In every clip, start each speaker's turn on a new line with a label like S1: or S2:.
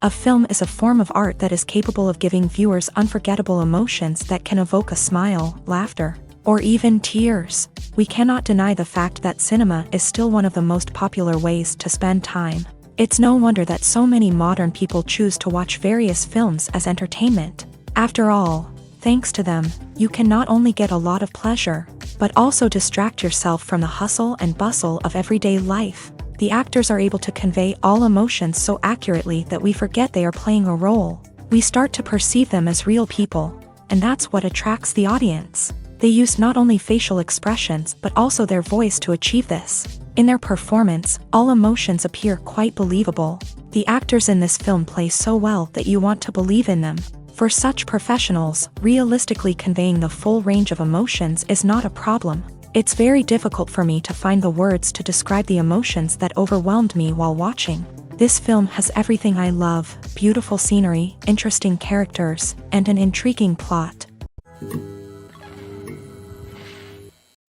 S1: A film is a form of art that is capable of giving viewers unforgettable emotions that can evoke a smile, laughter, or even tears. We cannot deny the fact that cinema is still one of the most popular ways to spend time. It's no wonder that so many modern people choose to watch various films as entertainment. After all, thanks to them, you can not only get a lot of pleasure, but also distract yourself from the hustle and bustle of everyday life. The actors are able to convey all emotions so accurately that we forget they are playing a role. We start to perceive them as real people, and that's what attracts the audience. They use not only facial expressions but also their voice to achieve this. In their performance, all emotions appear quite believable. The actors in this film play so well that you want to believe in them. For such professionals, realistically conveying the full range of emotions is not a problem. It's very difficult for me to find the words to describe the emotions that overwhelmed me while watching. This film has everything I love: beautiful scenery, interesting characters, and an intriguing plot.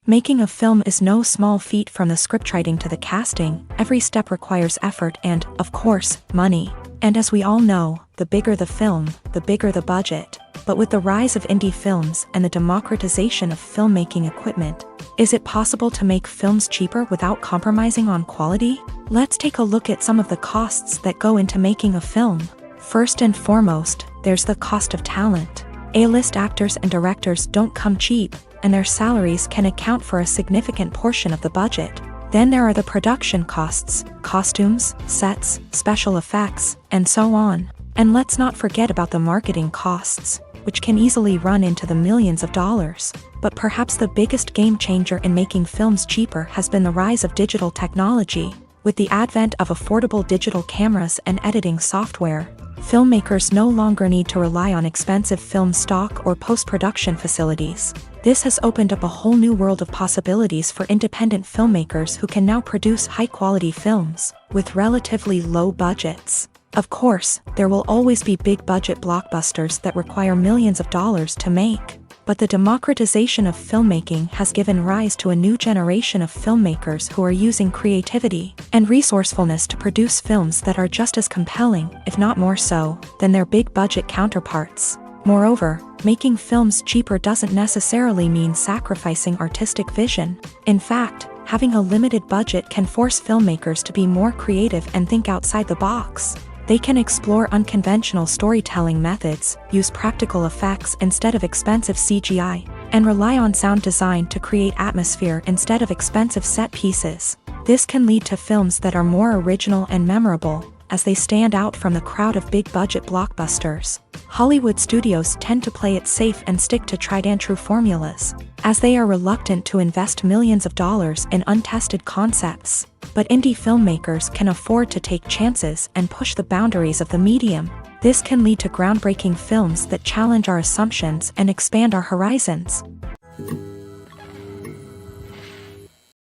S1: Making a film is no small feat. From the scriptwriting to the casting, every step requires effort and, of course, money. And as we all know, the bigger the film, the bigger the budget. But with the rise of indie films and the democratization of filmmaking equipment, is it possible to make films cheaper without compromising on quality? Let's take a look at some of the costs that go into making a film. First and foremost, there's the cost of talent. A-list actors and directors don't come cheap, and their salaries can account for a significant portion of the budget. Then there are the production costs, costumes, sets, special effects, and so on. And let's not forget about the marketing costs, which can easily run into the millions of dollars. But perhaps the biggest game changer in making films cheaper has been the rise of digital technology. With the advent of affordable digital cameras and editing software, filmmakers no longer need to rely on expensive film stock or post-production facilities. This has opened up a whole new world of possibilities for independent filmmakers who can now produce high-quality films with relatively low budgets. Of course, there will always be big-budget blockbusters that require millions of dollars to make. But the democratization of filmmaking has given rise to a new generation of filmmakers who are using creativity and resourcefulness to produce films that are just as compelling, if not more so, than their big-budget counterparts. Moreover, making films cheaper doesn't necessarily mean sacrificing artistic vision. In fact, having a limited budget can force filmmakers to be more creative and think outside the box. They can explore unconventional storytelling methods, use practical effects instead of expensive CGI, and rely on sound design to create atmosphere instead of expensive set pieces. This can lead to films that are more original and memorable, as they stand out from the crowd of big-budget blockbusters. Hollywood studios tend to play it safe and stick to tried-and-true formulas, as they are reluctant to invest millions of dollars in untested concepts. But indie filmmakers can afford to take chances and push the boundaries of the medium. This can lead to groundbreaking films that challenge our assumptions and expand our horizons.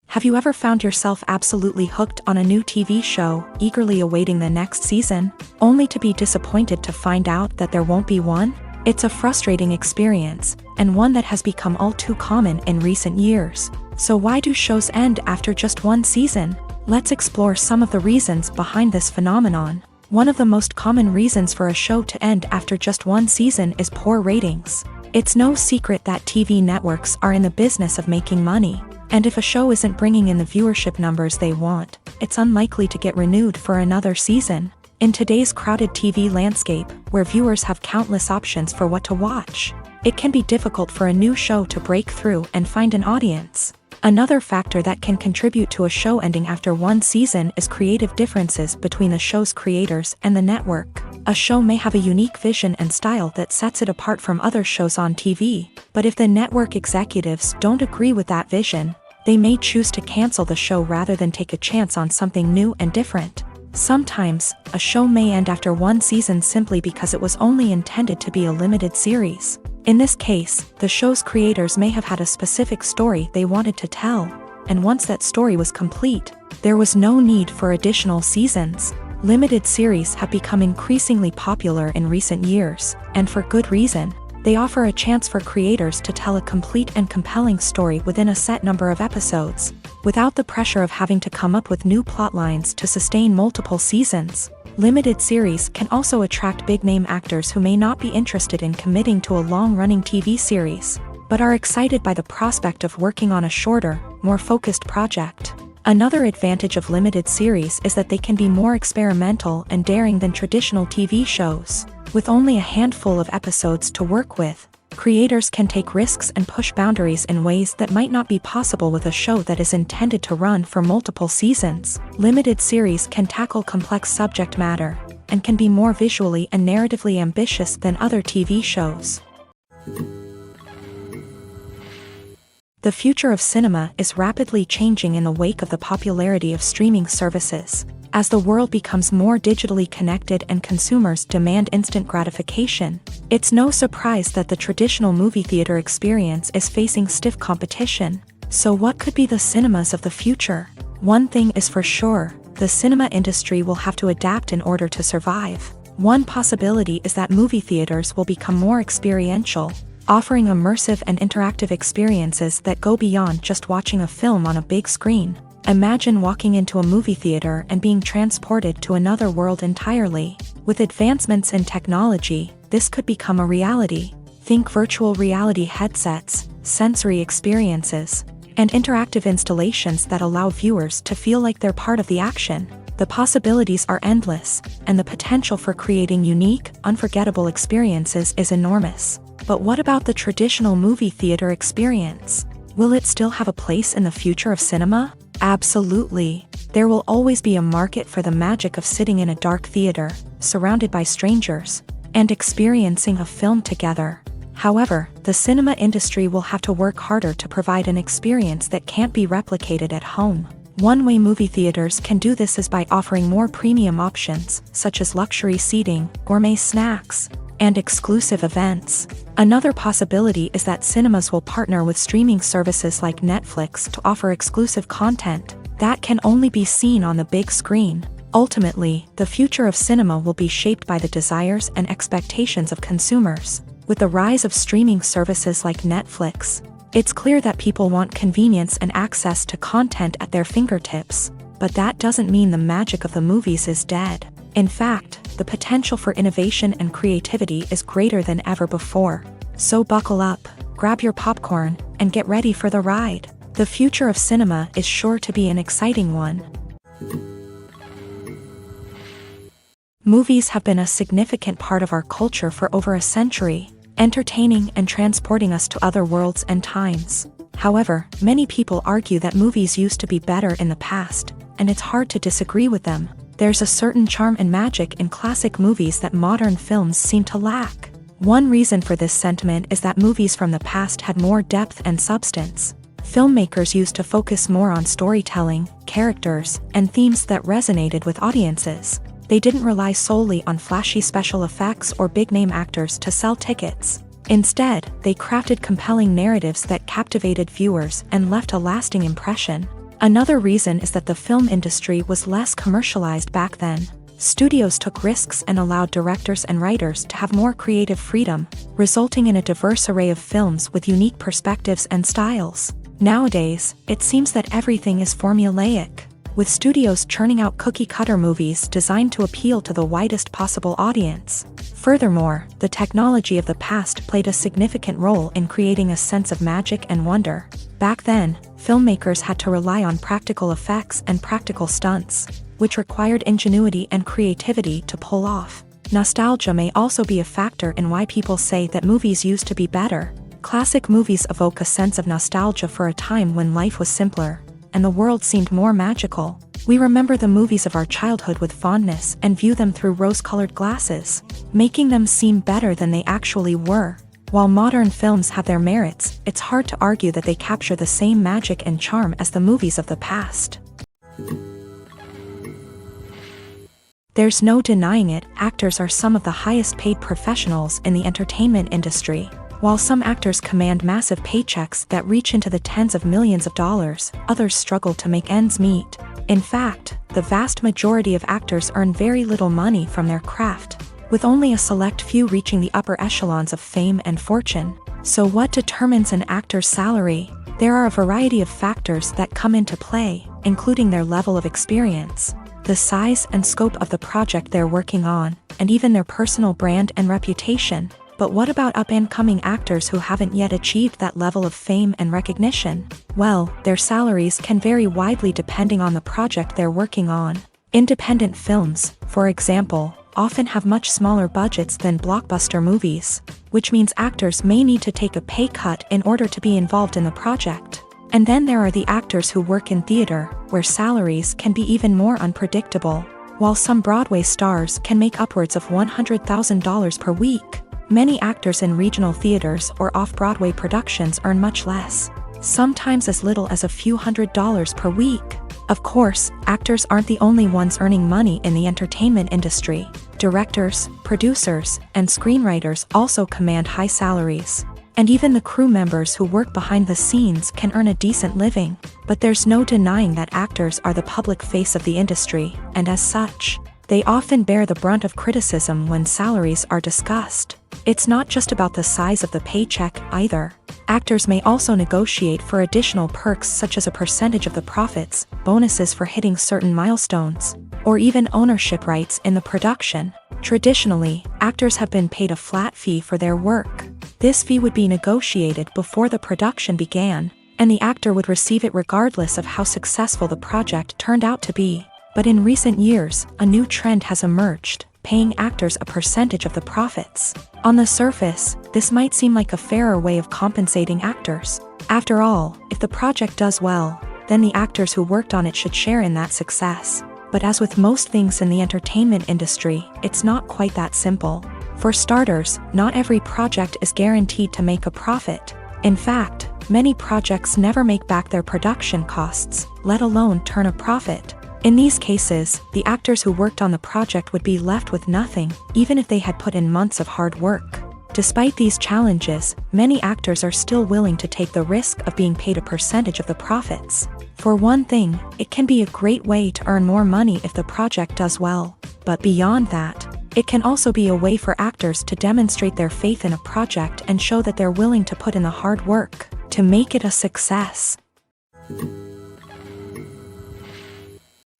S1: Have you ever found yourself absolutely hooked on a new TV show, eagerly awaiting the next season, only to be disappointed to find out that there won't be one? It's a frustrating experience, and one that has become all too common in recent years. So why do shows end after just one season? Let's explore some of the reasons behind this phenomenon. One of the most common reasons for a show to end after just one season is poor ratings. It's no secret that TV networks are in the business of making money. And if a show isn't bringing in the viewership numbers they want, it's unlikely to get renewed for another season. In today's crowded TV landscape, where viewers have countless options for what to watch, it can be difficult for a new show to break through and find an audience. Another factor that can contribute to a show ending after one season is creative differences between the show's creators and the network. A show may have a unique vision and style that sets it apart from other shows on TV, but if the network executives don't agree with that vision, they may choose to cancel the show rather than take a chance on something new and different. Sometimes, a show may end after one season simply because it was only intended to be a limited series. In this case, the show's creators may have had a specific story they wanted to tell, and once that story was complete, there was no need for additional seasons. Limited series have become increasingly popular in recent years, and for good reason. They offer a chance for creators to tell a complete and compelling story within a set number of episodes, without the pressure of having to come up with new plot lines to sustain multiple seasons. Limited series can also attract big-name actors who may not be interested in committing to a long-running TV series, but are excited by the prospect of working on a shorter, more focused project. Another advantage of limited series is that they can be more experimental and daring than traditional TV shows. With only a handful of episodes to work with, creators can take risks and push boundaries in ways that might not be possible with a show that is intended to run for multiple seasons. Limited series can tackle complex subject matter, and can be more visually and narratively ambitious than other TV shows. The future of cinema is rapidly changing in the wake of the popularity of streaming services. As the world becomes more digitally connected and consumers demand instant gratification, it's no surprise that the traditional movie theater experience is facing stiff competition. So what could be the cinemas of the future? One thing is for sure, the cinema industry will have to adapt in order to survive. One possibility is that movie theaters will become more experiential, offering immersive and interactive experiences that go beyond just watching a film on a big screen. Imagine walking into a movie theater and being transported to another world entirely. With advancements in technology, this could become a reality. Think virtual reality headsets, sensory experiences, and interactive installations that allow viewers to feel like they're part of the action. The possibilities are endless, and the potential for creating unique, unforgettable experiences is enormous. But what about the traditional movie theater experience? Will it still have a place in the future of cinema? Absolutely. There will always be a market for the magic of sitting in a dark theater, surrounded by strangers, and experiencing a film together. However, the cinema industry will have to work harder to provide an experience that can't be replicated at home. One way movie theaters can do this is by offering more premium options, such as luxury seating, gourmet snacks, and exclusive events. Another possibility is that cinemas will partner with streaming services like Netflix to offer exclusive content that can only be seen on the big screen. Ultimately, the future of cinema will be shaped by the desires and expectations of consumers. With the rise of streaming services like Netflix, it's clear that people want convenience and access to content at their fingertips. But that doesn't mean the magic of the movies is dead. In fact, the potential for innovation and creativity is greater than ever before. So buckle up, grab your popcorn, and get ready for the ride. The future of cinema is sure to be an exciting one. Movies have been a significant part of our culture for over a century, entertaining and transporting us to other worlds and times. However, many people argue that movies used to be better in the past, and it's hard to disagree with them. There's a certain charm and magic in classic movies that modern films seem to lack. One reason for this sentiment is that movies from the past had more depth and substance. Filmmakers used to focus more on storytelling, characters, and themes that resonated with audiences. They didn't rely solely on flashy special effects or big-name actors to sell tickets. Instead, they crafted compelling narratives that captivated viewers and left a lasting impression. Another reason is that the film industry was less commercialized back then. Studios took risks and allowed directors and writers to have more creative freedom, resulting in a diverse array of films with unique perspectives and styles. Nowadays, it seems that everything is formulaic, with studios churning out cookie-cutter movies designed to appeal to the widest possible audience. Furthermore, the technology of the past played a significant role in creating a sense of magic and wonder. Back then, filmmakers had to rely on practical effects and practical stunts, which required ingenuity and creativity to pull off. Nostalgia may also be a factor in why people say that movies used to be better. Classic movies evoke a sense of nostalgia for a time when life was simpler, and the world seemed more magical. We remember the movies of our childhood with fondness and view them through rose-colored glasses, making them seem better than they actually were. While modern films have their merits, it's hard to argue that they capture the same magic and charm as the movies of the past. There's no denying it, actors are some of the highest-paid professionals in the entertainment industry. While some actors command massive paychecks that reach into the tens of millions of dollars, others struggle to make ends meet. In fact, the vast majority of actors earn very little money from their craft, with only a select few reaching the upper echelons of fame and fortune. So what determines an actor's salary? There are a variety of factors that come into play, including their level of experience, the size and scope of the project they're working on, and even their personal brand and reputation. But what about up-and-coming actors who haven't yet achieved that level of fame and recognition? Well, their salaries can vary widely depending on the project they're working on. Independent films, for example, often have much smaller budgets than blockbuster movies, which means actors may need to take a pay cut in order to be involved in the project. And then there are the actors who work in theater, where salaries can be even more unpredictable. While some Broadway stars can make upwards of $100,000 per week, many actors in regional theaters or off-Broadway productions earn much less, sometimes as little as a few $100s per week. Of course, actors aren't the only ones earning money in the entertainment industry. Directors, producers, and screenwriters also command high salaries. And even the crew members who work behind the scenes can earn a decent living. But there's no denying that actors are the public face of the industry, and as such, they often bear the brunt of criticism when salaries are discussed. It's not just about the size of the paycheck, either. Actors may also negotiate for additional perks such as a percentage of the profits, bonuses for hitting certain milestones, or even ownership rights in the production. Traditionally, actors have been paid a flat fee for their work. This fee would be negotiated before the production began, and the actor would receive it regardless of how successful the project turned out to be. But in recent years, a new trend has emerged, paying actors a percentage of the profits. On the surface, this might seem like a fairer way of compensating actors. After all, if the project does well, then the actors who worked on it should share in that success. But as with most things in the entertainment industry, it's not quite that simple. For starters, not every project is guaranteed to make a profit. In fact, many projects never make back their production costs, let alone turn a profit. In these cases, the actors who worked on the project would be left with nothing, even if they had put in months of hard work. Despite these challenges, many actors are still willing to take the risk of being paid a percentage of the profits. For one thing, it can be a great way to earn more money if the project does well. But beyond that, it can also be a way for actors to demonstrate their faith in a project and show that they're willing to put in the hard work to make it a success.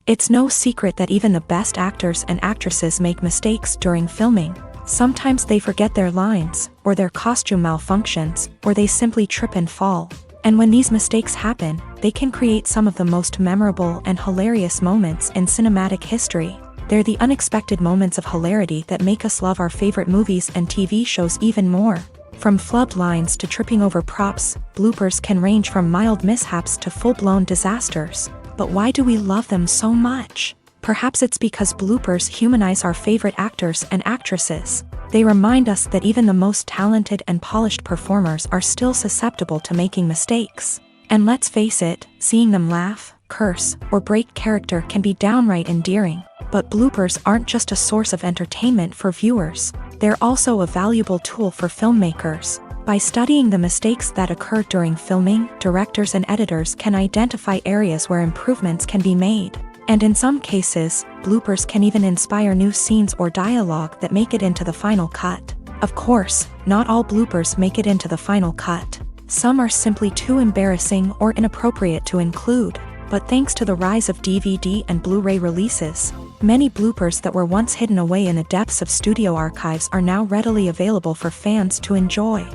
S1: It's no secret that even the best actors and actresses make mistakes during filming. Sometimes they forget their lines, or their costume malfunctions, or they simply trip and fall. And when these mistakes happen, they can create some of the most memorable and hilarious moments in cinematic history. They're the unexpected moments of hilarity that make us love our favorite movies and TV shows even more. From flubbed lines to tripping over props, bloopers can range from mild mishaps to full-blown disasters. But why do we love them so much? Perhaps it's because bloopers humanize our favorite actors and actresses. They remind us that even the most talented and polished performers are still susceptible to making mistakes. And let's face it, seeing them laugh, curse, or break character can be downright endearing. But bloopers aren't just a source of entertainment for viewers. They're also a valuable tool for filmmakers. By studying the mistakes that occur during filming, directors and editors can identify areas where improvements can be made. And in some cases, bloopers can even inspire new scenes or dialogue that make it into the final cut. Of course, not all bloopers make it into the final cut. Some are simply too embarrassing or inappropriate to include. But thanks to the rise of DVD and Blu-ray releases, many bloopers that were once hidden away in the depths of studio archives are now readily available for fans to enjoy.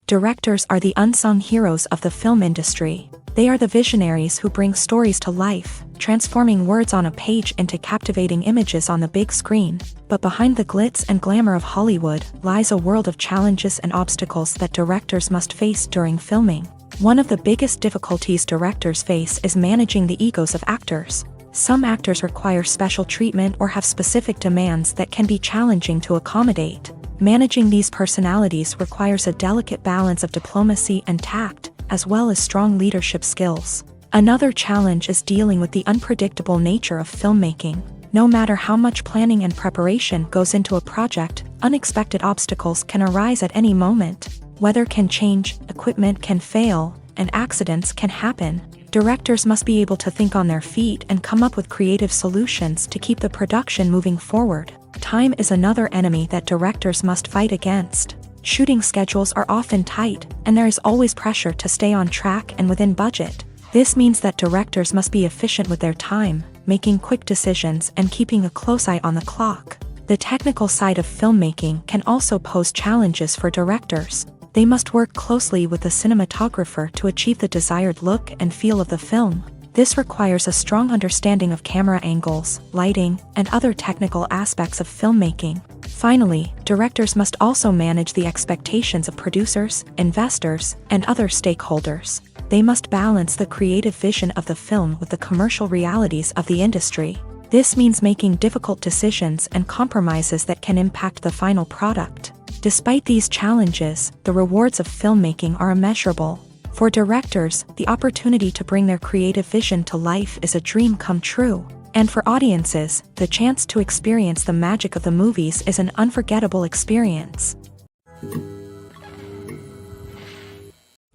S1: Directors are the unsung heroes of the film industry. They are the visionaries who bring stories to life, transforming words on a page into captivating images on the big screen. But behind the glitz and glamour of Hollywood lies a world of challenges and obstacles that directors must face during filming. One of the biggest difficulties directors face is managing the egos of actors. Some actors require special treatment or have specific demands that can be challenging to accommodate. Managing these personalities requires a delicate balance of diplomacy and tact, as well as strong leadership skills. Another challenge is dealing with the unpredictable nature of filmmaking. No matter how much planning and preparation goes into a project, unexpected obstacles can arise at any moment. Weather can change, equipment can fail, and accidents can happen. Directors must be able to think on their feet and come up with creative solutions to keep the production moving forward. Time is another enemy that directors must fight against. Shooting schedules are often tight, and there is always pressure to stay on track and within budget. This means that directors must be efficient with their time, making quick decisions and keeping a close eye on the clock. The technical side of filmmaking can also pose challenges for directors. They must work closely with the cinematographer to achieve the desired look and feel of the film. This requires a strong understanding of camera angles, lighting, and other technical aspects of filmmaking. Finally, directors must also manage the expectations of producers, investors, and other stakeholders. They must balance the creative vision of the film with the commercial realities of the industry. This means making difficult decisions and compromises that can impact the final product. Despite these challenges, the rewards of filmmaking are immeasurable. For directors, the opportunity to bring their creative vision to life is a dream come true. And for audiences, the chance to experience the magic of the movies is an unforgettable experience.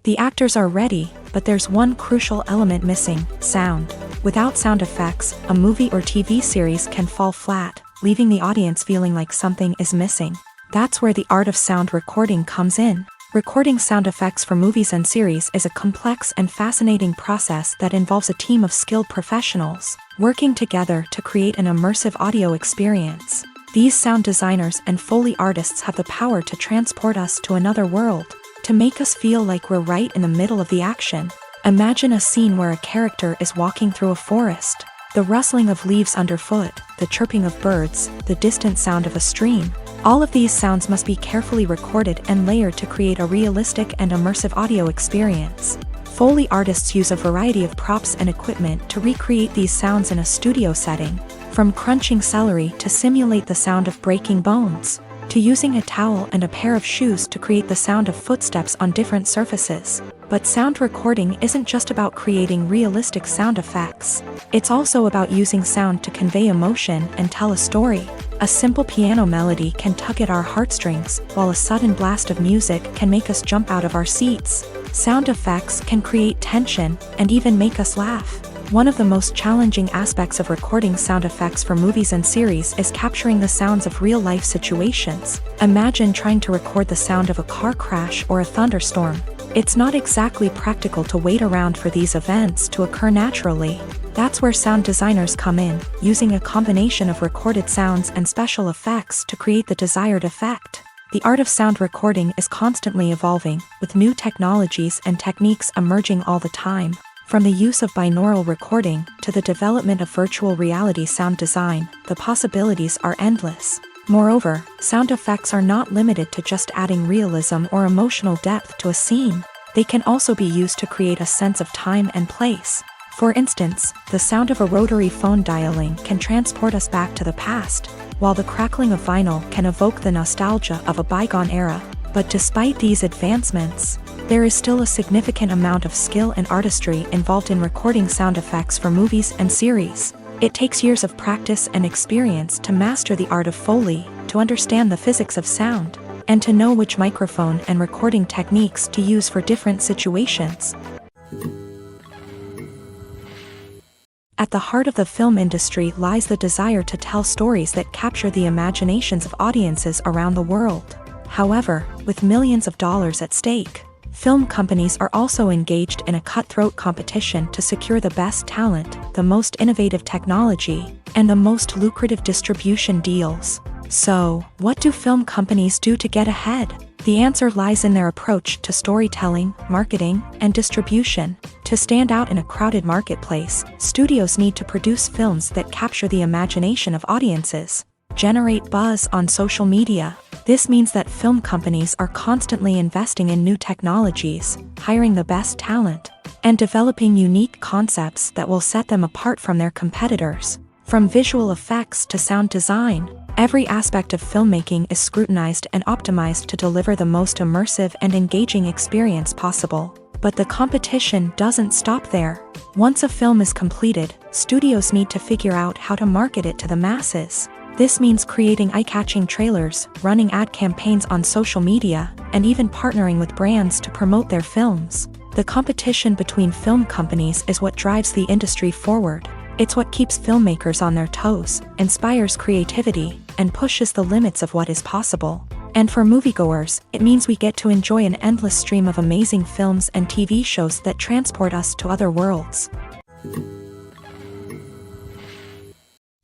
S1: The actors are ready, but there's one crucial element missing: sound. Without sound effects, a movie or TV series can fall flat, leaving the audience feeling like something is missing. That's where the art of sound recording comes in. Recording sound effects for movies and series is a complex and fascinating process that involves a team of skilled professionals working together to create an immersive audio experience. These sound designers and Foley artists have the power to transport us to another world, to make us feel like we're right in the middle of the action. Imagine a scene where a character is walking through a forest. The rustling of leaves underfoot, the chirping of birds, the distant sound of a stream. All of these sounds must be carefully recorded and layered to create a realistic and immersive audio experience. Foley artists use a variety of props and equipment to recreate these sounds in a studio setting, from crunching celery to simulate the sound of breaking bones, to using a towel and a pair of shoes to create the sound of footsteps on different surfaces. But sound recording isn't just about creating realistic sound effects. It's also about using sound to convey emotion and tell a story. A simple piano melody can tug at our heartstrings, while a sudden blast of music can make us jump out of our seats. Sound effects can create tension and even make us laugh. One of the most challenging aspects of recording sound effects for movies and series is capturing the sounds of real-life situations. Imagine trying to record the sound of a car crash or a thunderstorm. It's not exactly practical to wait around for these events to occur naturally. That's where sound designers come in, using a combination of recorded sounds and special effects to create the desired effect. The art of sound recording is constantly evolving, with new technologies and techniques emerging all the time. From the use of binaural recording to the development of virtual reality sound design, the possibilities are endless. Moreover, sound effects are not limited to just adding realism or emotional depth to a scene. They can also be used to create a sense of time and place. For instance, the sound of a rotary phone dialing can transport us back to the past, while the crackling of vinyl can evoke the nostalgia of a bygone era. But despite these advancements, there is still a significant amount of skill and artistry involved in recording sound effects for movies and series. It takes years of practice and experience to master the art of Foley, to understand the physics of sound, and to know which microphone and recording techniques to use for different situations. At the heart of the film industry lies the desire to tell stories that capture the imaginations of audiences around the world. However, with millions of dollars at stake, film companies are also engaged in a cutthroat competition to secure the best talent, the most innovative technology, and the most lucrative distribution deals. So, what do film companies do to get ahead? The answer lies in their approach to storytelling, marketing, and distribution. To stand out in a crowded marketplace, studios need to produce films that capture the imagination of audiences, generate buzz on social media. This means that film companies are constantly investing in new technologies, hiring the best talent, and developing unique concepts that will set them apart from their competitors. From visual effects to sound design, every aspect of filmmaking is scrutinized and optimized to deliver the most immersive and engaging experience possible. But the competition doesn't stop there. Once a film is completed, studios need to figure out how to market it to the masses. This means creating eye-catching trailers, running ad campaigns on social media, and even partnering with brands to promote their films. The competition between film companies is what drives the industry forward. It's what keeps filmmakers on their toes, inspires creativity, and pushes the limits of what is possible. And for moviegoers, it means we get to enjoy an endless stream of amazing films and TV shows that transport us to other worlds.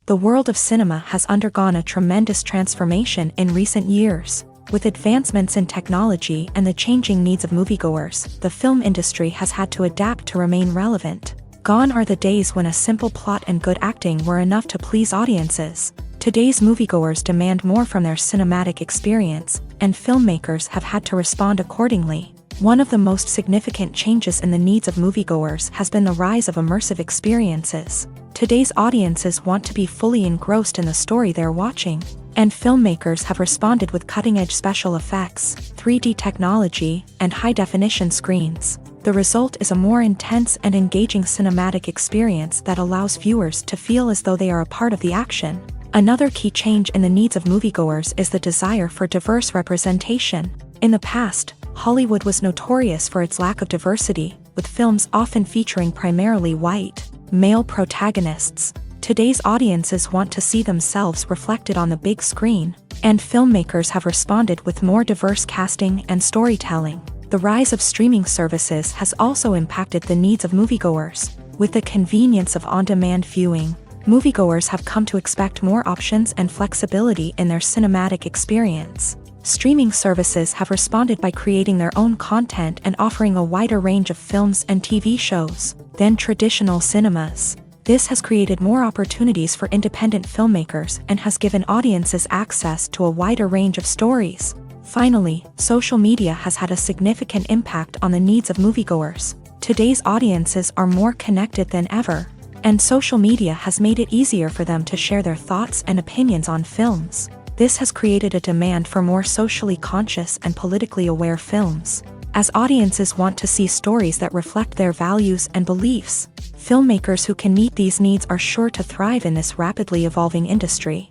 S1: The world of cinema has undergone a tremendous transformation in recent years. With advancements in technology and the changing needs of moviegoers, the film industry has had to adapt to remain relevant. Gone are the days when a simple plot and good acting were enough to please audiences. Today's moviegoers demand more from their cinematic experience, and filmmakers have had to respond accordingly. One of the most significant changes in the needs of moviegoers has been the rise of immersive experiences. Today's audiences want to be fully engrossed in the story they're watching, and filmmakers have responded with cutting-edge special effects, 3D technology, and high-definition screens. The result is a more intense and engaging cinematic experience that allows viewers to feel as though they are a part of the action. Another key change in the needs of moviegoers is the desire for diverse representation. In the past, Hollywood was notorious for its lack of diversity, with films often featuring primarily white, male protagonists. Today's audiences want to see themselves reflected on the big screen, and filmmakers have responded with more diverse casting and storytelling. The rise of streaming services has also impacted the needs of moviegoers. With the convenience of on-demand viewing, moviegoers have come to expect more options and flexibility in their cinematic experience. Streaming services have responded by creating their own content and offering a wider range of films and TV shows than traditional cinemas. This has created more opportunities for independent filmmakers and has given audiences access to a wider range of stories. Finally, social media has had a significant impact on the needs of moviegoers. Today's audiences are more connected than ever, and social media has made it easier for them to share their thoughts and opinions on films. This has created a demand for more socially conscious and politically aware films. As audiences want to see stories that reflect their values and beliefs, filmmakers who can meet these needs are sure to thrive in this rapidly evolving industry.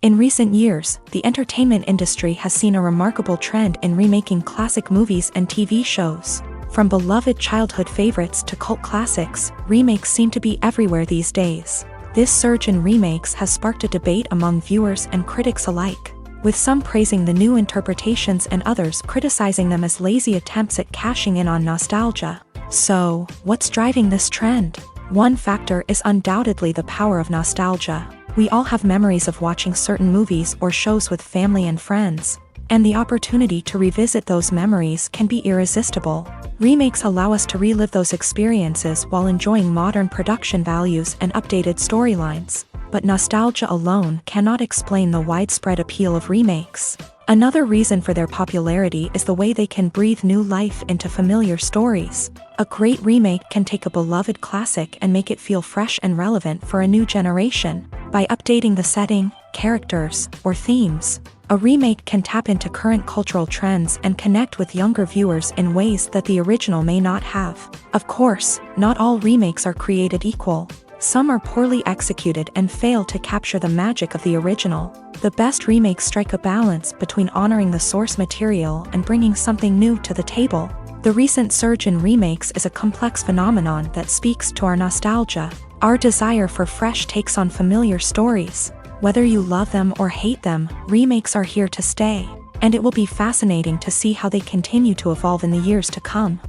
S1: In recent years, the entertainment industry has seen a remarkable trend in remaking classic movies and TV shows. From beloved childhood favorites to cult classics, remakes seem to be everywhere these days. This surge in remakes has sparked a debate among viewers and critics alike, with some praising the new interpretations and others criticizing them as lazy attempts at cashing in on nostalgia. So, what's driving this trend? One factor is undoubtedly the power of nostalgia. We all have memories of watching certain movies or shows with family and friends, and the opportunity to revisit those memories can be irresistible. Remakes allow us to relive those experiences while enjoying modern production values and updated storylines. But nostalgia alone cannot explain the widespread appeal of remakes. Another reason for their popularity is the way they can breathe new life into familiar stories. A great remake can take a beloved classic and make it feel fresh and relevant for a new generation. By updating the setting, characters, or themes, a remake can tap into current cultural trends and connect with younger viewers in ways that the original may not have. Of course, not all remakes are created equal. Some are poorly executed and fail to capture the magic of the original. The best remakes strike a balance between honoring the source material and bringing something new to the table. The recent surge in remakes is a complex phenomenon that speaks to our nostalgia, our desire for fresh takes on familiar stories. Whether you love them or hate them, remakes are here to stay, and it will be fascinating to see how they continue to evolve in the years to come.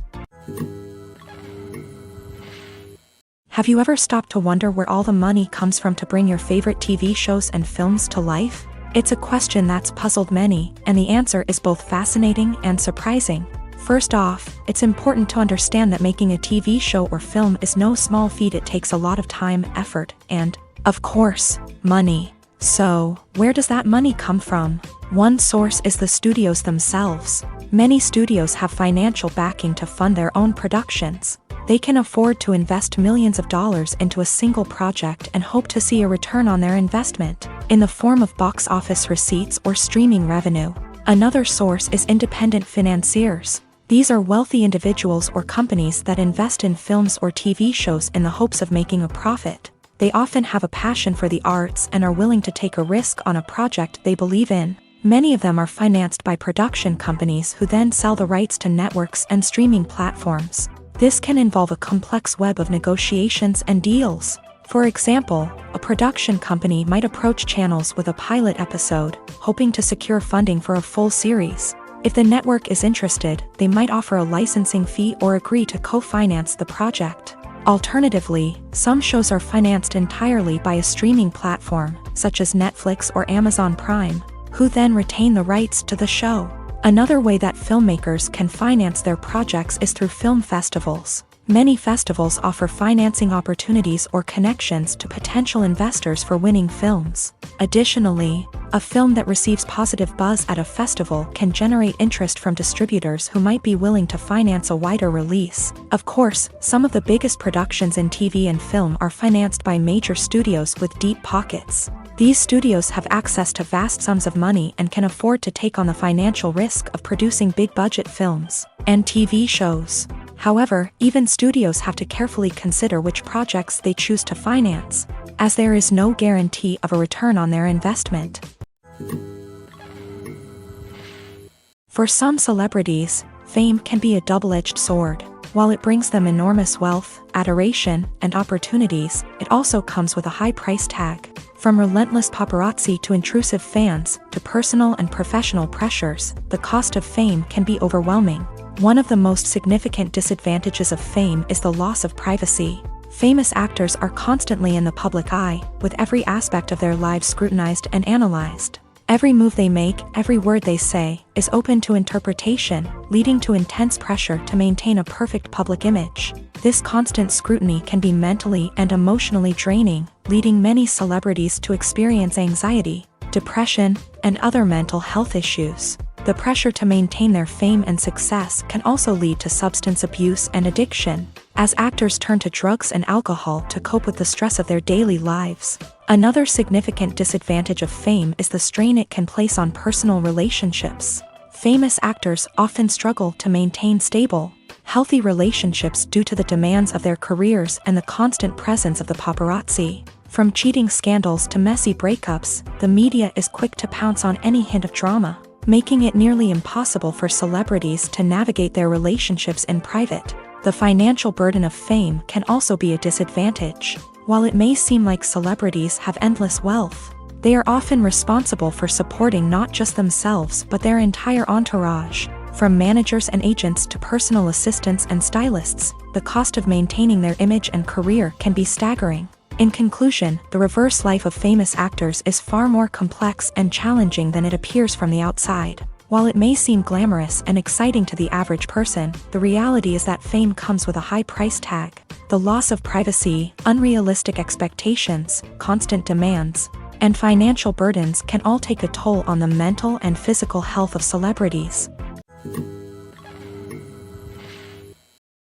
S1: Have you ever stopped to wonder where all the money comes from to bring your favorite TV shows and films to life? It's a question that's puzzled many, and the answer is both fascinating and surprising. First off, it's important to understand that making a TV show or film is no small feat. It takes a lot of time, effort, and, of course, money. So, where does that money come from? One source is the studios themselves. Many studios have financial backing to fund their own productions. They can afford to invest millions of dollars into a single project and hope to see a return on their investment, in the form of box office receipts or streaming revenue. Another source is independent financiers. These are wealthy individuals or companies that invest in films or TV shows in the hopes of making a profit. They often have a passion for the arts and are willing to take a risk on a project they believe in. Many of them are financed by production companies who then sell the rights to networks and streaming platforms. This can involve a complex web of negotiations and deals. For example, a production company might approach channels with a pilot episode, hoping to secure funding for a full series. If the network is interested, they might offer a licensing fee or agree to co-finance the project. Alternatively, some shows are financed entirely by a streaming platform, such as Netflix or Amazon Prime, who then retain the rights to the show. Another way that filmmakers can finance their projects is through film festivals. Many festivals offer financing opportunities or connections to potential investors for winning films. Additionally, a film that receives positive buzz at a festival can generate interest from distributors who might be willing to finance a wider release. Of course, some of the biggest productions in TV and film are financed by major studios with deep pockets. These studios have access to vast sums of money and can afford to take on the financial risk of producing big-budget films and TV shows. However, even studios have to carefully consider which projects they choose to finance, as there is no guarantee of a return on their investment. For some celebrities, fame can be a double-edged sword. While it brings them enormous wealth, adoration, and opportunities, it also comes with a high price tag. From relentless paparazzi to intrusive fans, to personal and professional pressures, the cost of fame can be overwhelming. One of the most significant disadvantages of fame is the loss of privacy. Famous actors are constantly in the public eye, with every aspect of their lives scrutinized and analyzed. Every move they make, every word they say, is open to interpretation, leading to intense pressure to maintain a perfect public image. This constant scrutiny can be mentally and emotionally draining, leading many celebrities to experience anxiety, depression, and other mental health issues. The pressure to maintain their fame and success can also lead to substance abuse and addiction, as actors turn to drugs and alcohol to cope with the stress of their daily lives. Another significant disadvantage of fame is the strain it can place on personal relationships. Famous actors often struggle to maintain stable, healthy relationships due to the demands of their careers and the constant presence of the paparazzi. From cheating scandals to messy breakups, the media is quick to pounce on any hint of drama, making it nearly impossible for celebrities to navigate their relationships in private. The financial burden of fame can also be a disadvantage. While it may seem like celebrities have endless wealth, they are often responsible for supporting not just themselves but their entire entourage. From managers and agents to personal assistants and stylists, the cost of maintaining their image and career can be staggering. In conclusion, the reverse life of famous actors is far more complex and challenging than it appears from the outside. While it may seem glamorous and exciting to the average person, the reality is that fame comes with a high price tag. The loss of privacy, unrealistic expectations, constant demands, and financial burdens can all take a toll on the mental and physical health of celebrities.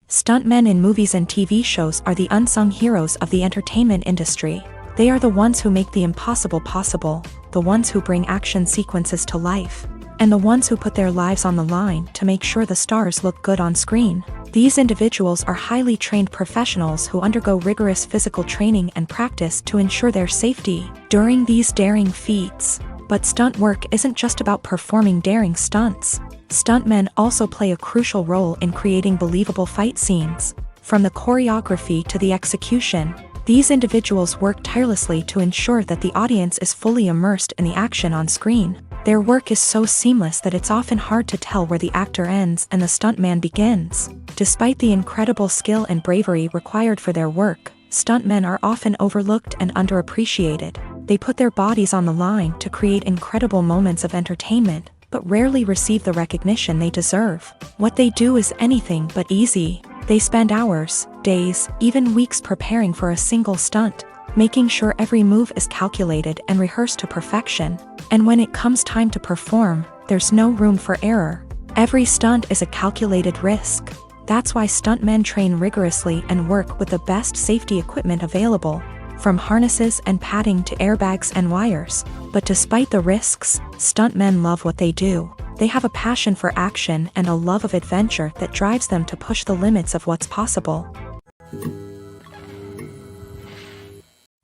S1: Stuntmen in movies and TV shows are the unsung heroes of the entertainment industry. They are the ones who make the impossible possible, the ones who bring action sequences to life, and the ones who put their lives on the line to make sure the stars look good on screen. These individuals are highly trained professionals who undergo rigorous physical training and practice to ensure their safety during these daring feats. But stunt work isn't just about performing daring stunts. Stuntmen also play a crucial role in creating believable fight scenes. From the choreography to the execution, these individuals work tirelessly to ensure that the audience is fully immersed in the action on screen. Their work is so seamless that it's often hard to tell where the actor ends and the stuntman begins. Despite the incredible skill and bravery required for their work, stuntmen are often overlooked and underappreciated. They put their bodies on the line to create incredible moments of entertainment, but rarely receive the recognition they deserve. What they do is anything but easy. They spend hours, days, even weeks preparing for a single stunt, making sure every move is calculated and rehearsed to perfection. And when it comes time to perform, there's no room for error. Every stunt is a calculated risk. That's why stuntmen train rigorously and work with the best safety equipment available, from harnesses and padding to airbags and wires. But despite the risks, stuntmen love what they do. They have a passion for action and a love of adventure that drives them to push the limits of what's possible.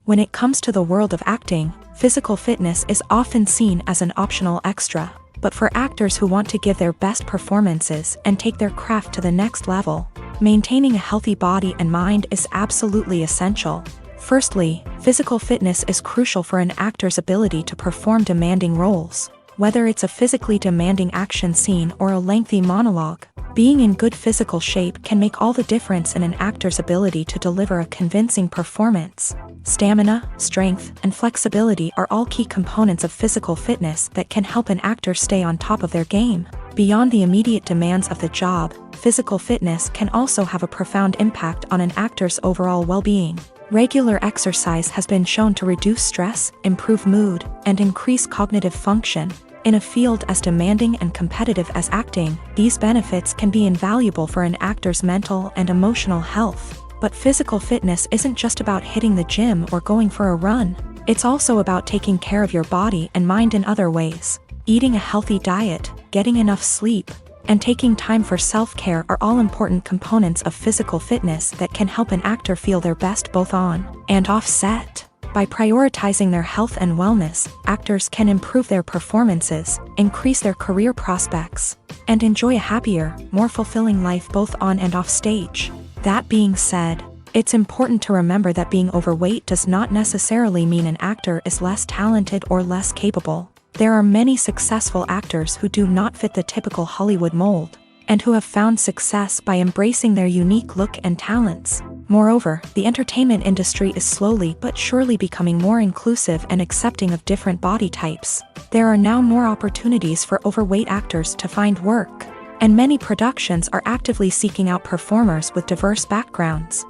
S1: When it comes to the world of acting, physical fitness is often seen as an optional extra. But for actors who want to give their best performances and take their craft to the next level, maintaining a healthy body and mind is absolutely essential. Firstly, physical fitness is crucial for an actor's ability to perform demanding roles. Whether it's a physically demanding action scene or a lengthy monologue, being in good physical shape can make all the difference in an actor's ability to deliver a convincing performance. Stamina, strength, and flexibility are all key components of physical fitness that can help an actor stay on top of their game. Beyond the immediate demands of the job, physical fitness can also have a profound impact on an actor's overall well-being. Regular exercise has been shown to reduce stress, improve mood, and increase cognitive function. In a field as demanding and competitive as acting, these benefits can be invaluable for an actor's mental and emotional health. But physical fitness isn't just about hitting the gym or going for a run. It's also about taking care of your body and mind in other ways. Eating a healthy diet, getting enough sleep, and taking time for self-care are all important components of physical fitness that can help an actor feel their best both on and off set. By prioritizing their health and wellness, actors can improve their performances, increase their career prospects, and enjoy a happier, more fulfilling life both on and off stage. That being said, it's important to remember that being overweight does not necessarily mean an actor is less talented or less capable. There are many successful actors who do not fit the typical Hollywood mold, and who have found success by embracing their unique look and talents. Moreover, the entertainment industry is slowly but surely becoming more inclusive and accepting of different body types. There are now more opportunities for overweight actors to find work, and many productions are actively seeking out performers with diverse backgrounds.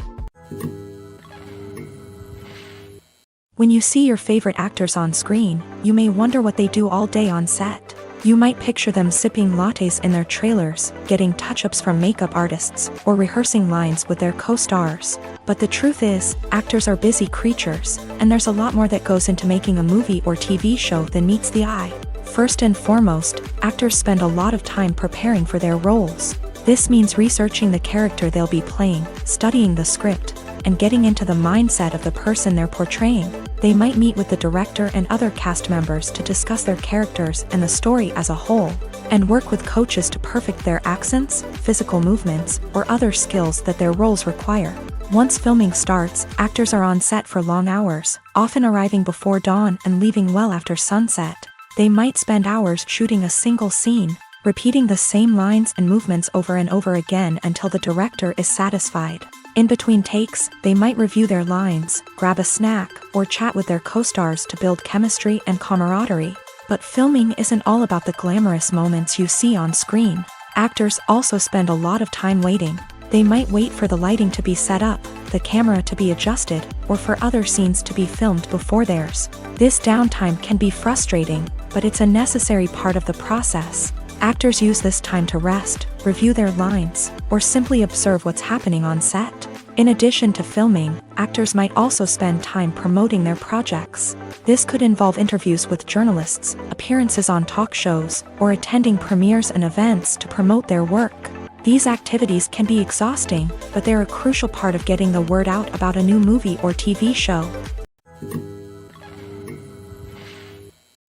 S1: When you see your favorite actors on screen, you may wonder what they do all day on set. You might picture them sipping lattes in their trailers, getting touch-ups from makeup artists, or rehearsing lines with their co-stars. But the truth is, actors are busy creatures, and there's a lot more that goes into making a movie or TV show than meets the eye. First and foremost, actors spend a lot of time preparing for their roles. This means researching the character they'll be playing, studying the script, and getting into the mindset of the person they're portraying. They might meet with the director and other cast members to discuss their characters and the story as a whole, and work with coaches to perfect their accents, physical movements, or other skills that their roles require. Once filming starts, actors are on set for long hours, often arriving before dawn and leaving well after sunset. They might spend hours shooting a single scene, repeating the same lines and movements over and over again until the director is satisfied. In between takes, they might review their lines, grab a snack, or chat with their co-stars to build chemistry and camaraderie. But filming isn't all about the glamorous moments you see on screen. Actors also spend a lot of time waiting. They might wait for the lighting to be set up, the camera to be adjusted, or for other scenes to be filmed before theirs. This downtime can be frustrating, but it's a necessary part of the process. Actors use this time to rest, review their lines, or simply observe what's happening on set. In addition to filming, actors might also spend time promoting their projects. This could involve interviews with journalists, appearances on talk shows, or attending premieres and events to promote their work. These activities can be exhausting, but they're a crucial part of getting the word out about a new movie or TV show.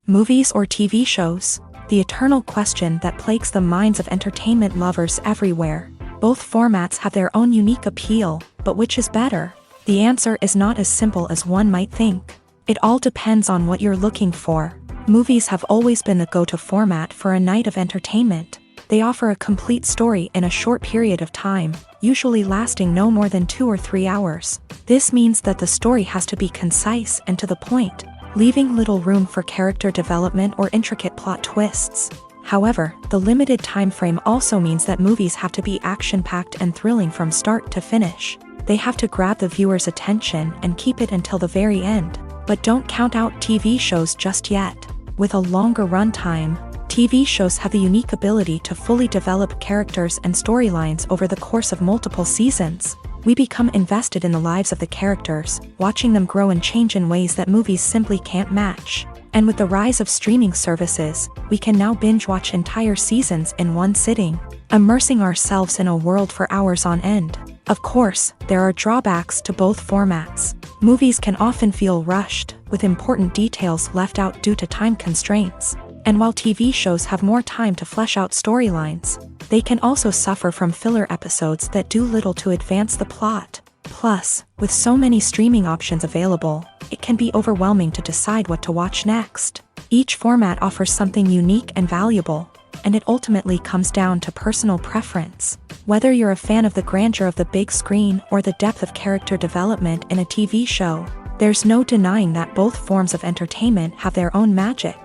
S1: Movies or TV shows? The eternal question that plagues the minds of entertainment lovers everywhere. Both formats have their own unique appeal, but which is better? The answer is not as simple as one might think. It all depends on what you're looking for. Movies have always been the go-to format for a night of entertainment. They offer a complete story in a short period of time, usually lasting no more than 2 or 3 hours. This means that the story has to be concise and to the point, leaving little room for character development or intricate plot twists. However, the limited time frame also means that movies have to be action-packed and thrilling from start to finish. They have to grab the viewer's attention and keep it until the very end. But don't count out TV shows just yet. With a longer runtime, TV shows have the unique ability to fully develop characters and storylines over the course of multiple seasons. We become invested in the lives of the characters, watching them grow and change in ways that movies simply can't match. And with the rise of streaming services, we can now binge-watch entire seasons in one sitting, immersing ourselves in a world for hours on end. Of course, there are drawbacks to both formats. Movies can often feel rushed, with important details left out due to time constraints. And while TV shows have more time to flesh out storylines, they can also suffer from filler episodes that do little to advance the plot. Plus, with so many streaming options available, it can be overwhelming to decide what to watch next. Each format offers something unique and valuable, and it ultimately comes down to personal preference. Whether you're a fan of the grandeur of the big screen or the depth of character development in a TV show, there's no denying that both forms of entertainment have their own magic.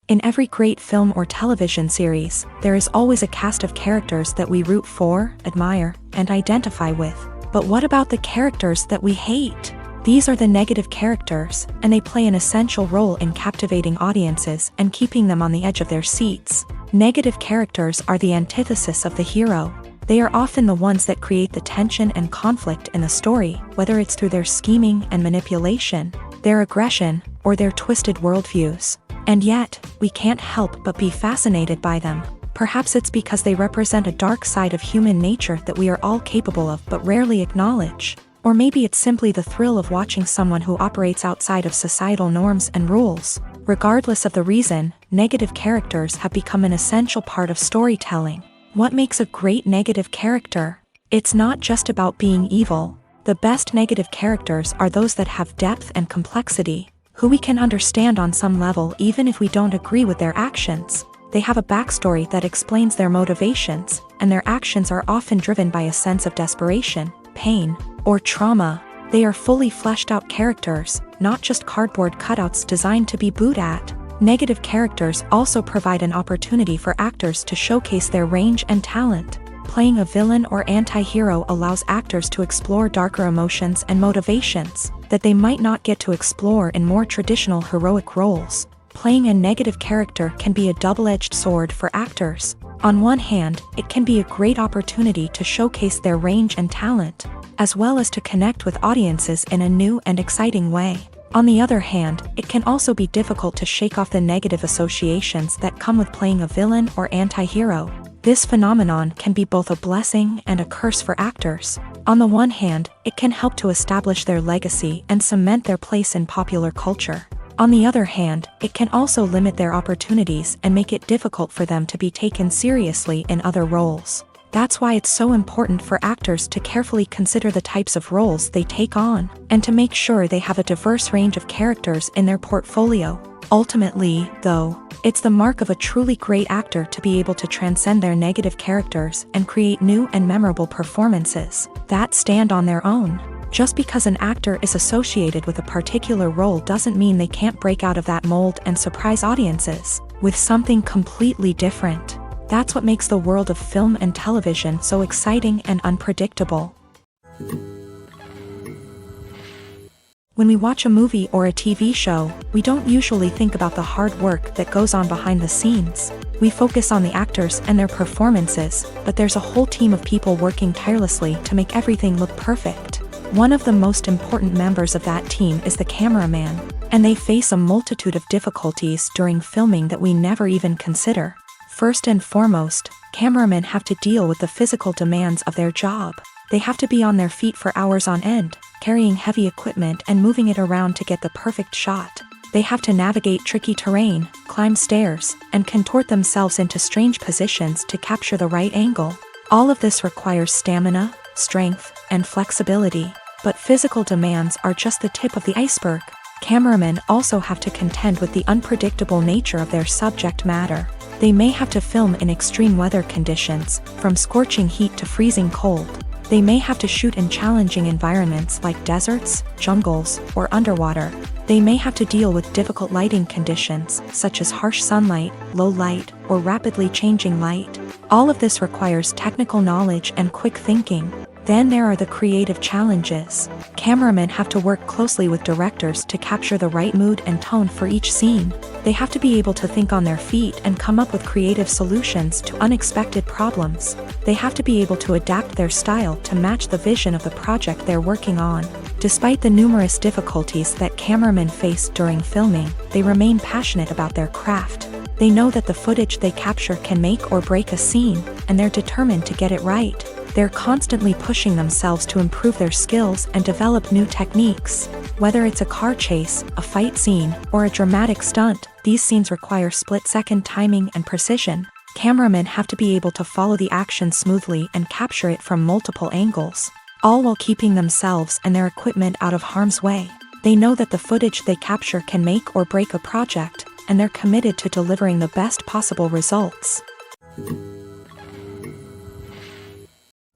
S1: In every great film or television series, there is always a cast of characters that we root for, admire, and identify with. But what about the characters that we hate? These are the negative characters, and they play an essential role in captivating audiences and keeping them on the edge of their seats. Negative characters are the antithesis of the hero. They are often the ones that create the tension and conflict in the story, whether it's through their scheming and manipulation, their aggression, or their twisted worldviews. And yet, we can't help but be fascinated by them. Perhaps it's because they represent a dark side of human nature that we are all capable of but rarely acknowledge. Or maybe it's simply the thrill of watching someone who operates outside of societal norms and rules. Regardless of the reason, negative characters have become an essential part of storytelling. What makes a great negative character? It's not just about being evil. The best negative characters are those that have depth and complexity, who we can understand on some level even if we don't agree with their actions. They have a backstory that explains their motivations, and their actions are often driven by a sense of desperation, pain, or trauma. They are fully fleshed out characters, not just cardboard cutouts designed to be booed at. Negative characters also provide an opportunity for actors to showcase their range and talent. Playing a villain or anti-hero allows actors to explore darker emotions and motivations that they might not get to explore in more traditional heroic roles. Playing a negative character can be a double-edged sword for actors. On one hand, it can be a great opportunity to showcase their range and talent, as well as to connect with audiences in a new and exciting way. On the other hand, it can also be difficult to shake off the negative associations that come with playing a villain or anti-hero. This phenomenon can be both a blessing and a curse for actors. On the one hand, it can help to establish their legacy and cement their place in popular culture. On the other hand, it can also limit their opportunities and make it difficult for them to be taken seriously in other roles. That's why it's so important for actors to carefully consider the types of roles they take on, and to make sure they have a diverse range of characters in their portfolio. Ultimately, though, it's the mark of a truly great actor to be able to transcend their negative characters and create new and memorable performances that stand on their own. Just because an actor is associated with a particular role doesn't mean they can't break out of that mold and surprise audiences with something completely different. That's what makes the world of film and television so exciting and unpredictable. When we watch a movie or a TV show, we don't usually think about the hard work that goes on behind the scenes. We focus on the actors and their performances, but there's a whole team of people working tirelessly to make everything look perfect. One of the most important members of that team is the cameraman, and they face a multitude of difficulties during filming that we never even consider. First and foremost, cameramen have to deal with the physical demands of their job. They have to be on their feet for hours on end, carrying heavy equipment and moving it around to get the perfect shot. They have to navigate tricky terrain, climb stairs, and contort themselves into strange positions to capture the right angle. All of this requires stamina, strength, and flexibility. But physical demands are just the tip of the iceberg. Cameramen also have to contend with the unpredictable nature of their subject matter. They may have to film in extreme weather conditions, from scorching heat to freezing cold. They may have to shoot in challenging environments like deserts, jungles, or underwater. They may have to deal with difficult lighting conditions, such as harsh sunlight, low light, or rapidly changing light. All of this requires technical knowledge and quick thinking. Then there are the creative challenges. Cameramen have to work closely with directors to capture the right mood and tone for each scene. They have to be able to think on their feet and come up with creative solutions to unexpected problems. They have to be able to adapt their style to match the vision of the project they're working on. Despite the numerous difficulties that cameramen face during filming, they remain passionate about their craft. They know that the footage they capture can make or break a scene, and they're determined to get it right. They're constantly pushing themselves to improve their skills and develop new techniques. Whether it's a car chase, a fight scene, or a dramatic stunt, these scenes require split-second timing and precision. Cameramen have to be able to follow the action smoothly and capture it from multiple angles, all while keeping themselves and their equipment out of harm's way. They know that the footage they capture can make or break a project, and they're committed to delivering the best possible results.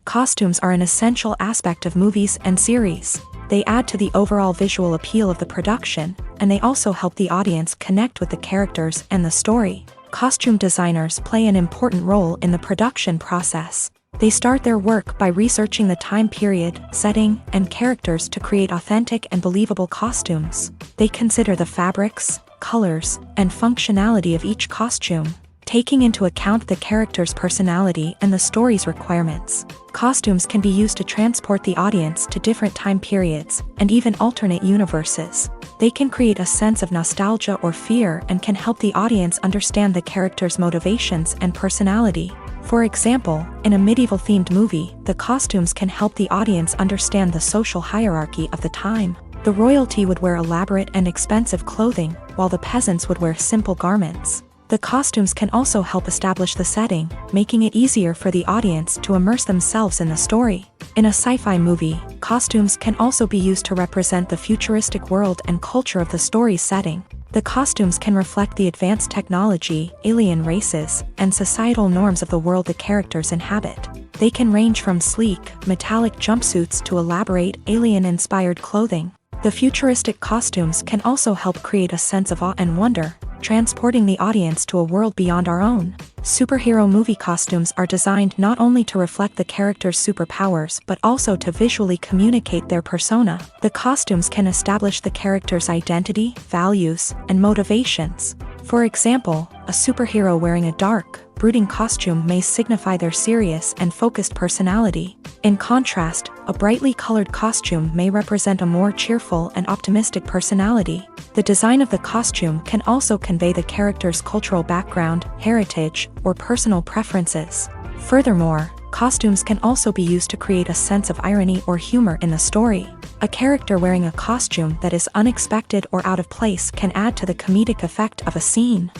S1: Costumes are an essential aspect of movies and series. They add to the overall visual appeal of the production, and they also help the audience connect with the characters and the story. Costume designers play an important role in the production process. They start their work by researching the time period, setting, and characters to create authentic and believable costumes. They consider the fabrics, colors, and functionality of each costume, taking into account the character's personality and the story's requirements. Costumes can be used to transport the audience to different time periods and even alternate universes. They can create a sense of nostalgia or fear and can help the audience understand the character's motivations and personality. For example, in a medieval-themed movie, the costumes can help the audience understand the social hierarchy of the time. The royalty would wear elaborate and expensive clothing, while the peasants would wear simple garments. The costumes can also help establish the setting, making it easier for the audience to immerse themselves in the story. In a sci-fi movie, costumes can also be used to represent the futuristic world and culture of the story's setting. The costumes can reflect the advanced technology, alien races, and societal norms of the world the characters inhabit. They can range from sleek, metallic jumpsuits to elaborate, alien-inspired clothing. The futuristic costumes can also help create a sense of awe and wonder, transporting the audience to a world beyond our own. Superhero movie costumes are designed not only to reflect the character's superpowers but also to visually communicate their persona. The costumes can establish the character's identity, values, and motivations. For example, a superhero wearing a dark, brooding costume may signify their serious and focused personality. In contrast, a brightly colored costume may represent a more cheerful and optimistic personality. The design of the costume can also convey the character's cultural background, heritage, or personal preferences. Furthermore, costumes can also be used to create a sense of irony or humor in the story. A character wearing a costume that is unexpected or out of place can add to the comedic effect of a scene.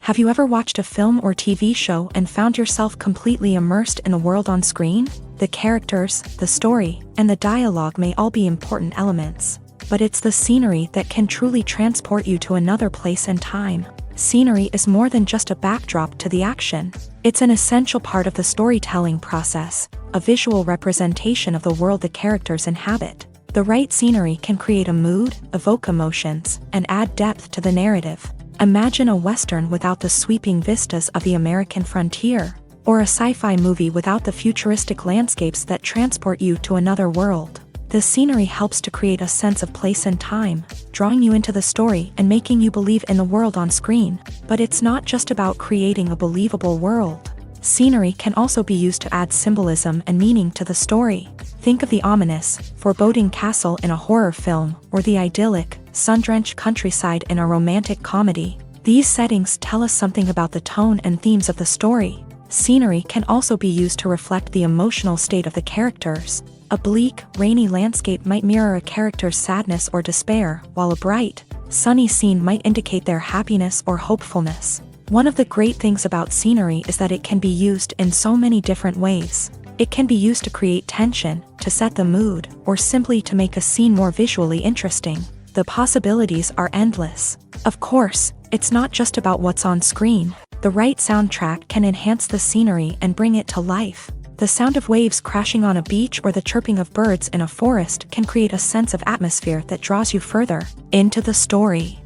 S1: Have you ever watched a film or TV show and found yourself completely immersed in the world on screen? The characters, the story, and the dialogue may all be important elements, but it's the scenery that can truly transport you to another place and time. Scenery is more than just a backdrop to the action. It's an essential part of the storytelling process, a visual representation of the world the characters inhabit. The right scenery can create a mood, evoke emotions, and add depth to the narrative. Imagine a Western without the sweeping vistas of the American frontier, or a sci-fi movie without the futuristic landscapes that transport you to another world. The scenery helps to create a sense of place and time, drawing you into the story and making you believe in the world on screen. But it's not just about creating a believable world. Scenery can also be used to add symbolism and meaning to the story. Think of the ominous, foreboding castle in a horror film, or the idyllic, sun-drenched countryside in a romantic comedy. These settings tell us something about the tone and themes of the story. Scenery can also be used to reflect the emotional state of the characters. A bleak, rainy landscape might mirror a character's sadness or despair, while a bright, sunny scene might indicate their happiness or hopefulness. One of the great things about scenery is that it can be used in so many different ways. It can be used to create tension, to set the mood, or simply to make a scene more visually interesting. The possibilities are endless. Of course, it's not just about what's on screen. The right soundtrack can enhance the scenery and bring it to life. The sound of waves crashing on a beach or the chirping of birds in a forest can create a sense of atmosphere that draws you further into the story.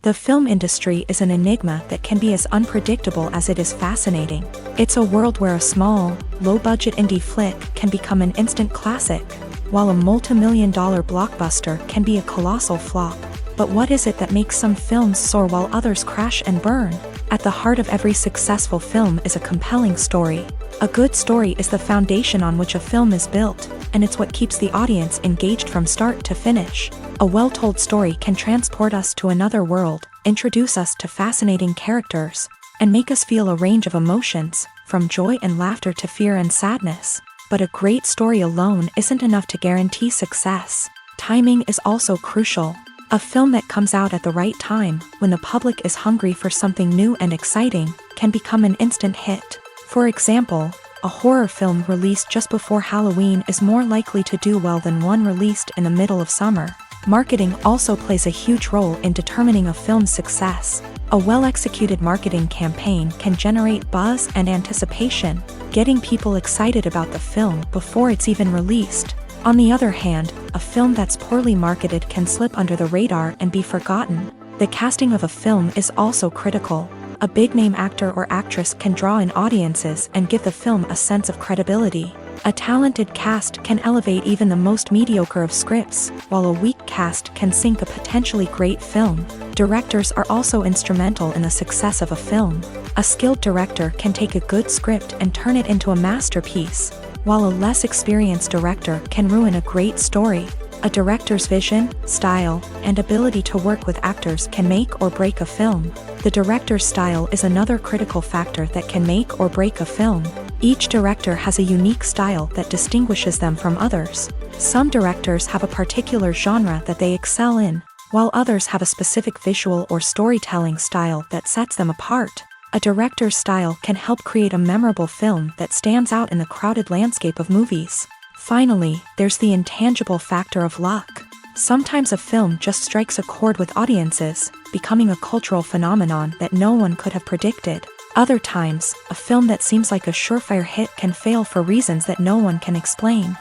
S1: The film industry is an enigma that can be as unpredictable as it is fascinating. It's a world where a small, low-budget indie flick can become an instant classic, while a multi-million-dollar blockbuster can be a colossal flop. But what is it that makes some films soar while others crash and burn? At the heart of every successful film is a compelling story. A good story is the foundation on which a film is built, and it's what keeps the audience engaged from start to finish. A well-told story can transport us to another world, introduce us to fascinating characters, and make us feel a range of emotions, from joy and laughter to fear and sadness. But a great story alone isn't enough to guarantee success. Timing is also crucial. A film that comes out at the right time, when the public is hungry for something new and exciting, can become an instant hit. For example, a horror film released just before Halloween is more likely to do well than one released in the middle of summer. Marketing also plays a huge role in determining a film's success. A well-executed marketing campaign can generate buzz and anticipation, getting people excited about the film before it's even released. On the other hand, a film that's poorly marketed can slip under the radar and be forgotten. The casting of a film is also critical. A big-name actor or actress can draw in audiences and give the film a sense of credibility. A talented cast can elevate even the most mediocre of scripts, while a weak cast can sink a potentially great film. Directors are also instrumental in the success of a film. A skilled director can take a good script and turn it into a masterpiece, while a less experienced director can ruin a great story. A director's vision, style, and ability to work with actors can make or break a film. The director's style is another critical factor that can make or break a film. Each director has a unique style that distinguishes them from others. Some directors have a particular genre that they excel in, while others have a specific visual or storytelling style that sets them apart. A director's style can help create a memorable film that stands out in the crowded landscape of movies. Finally, there's the intangible factor of luck. Sometimes a film just strikes a chord with audiences, becoming a cultural phenomenon that no one could have predicted. Other times, a film that seems like a surefire hit can fail for reasons that no one can explain.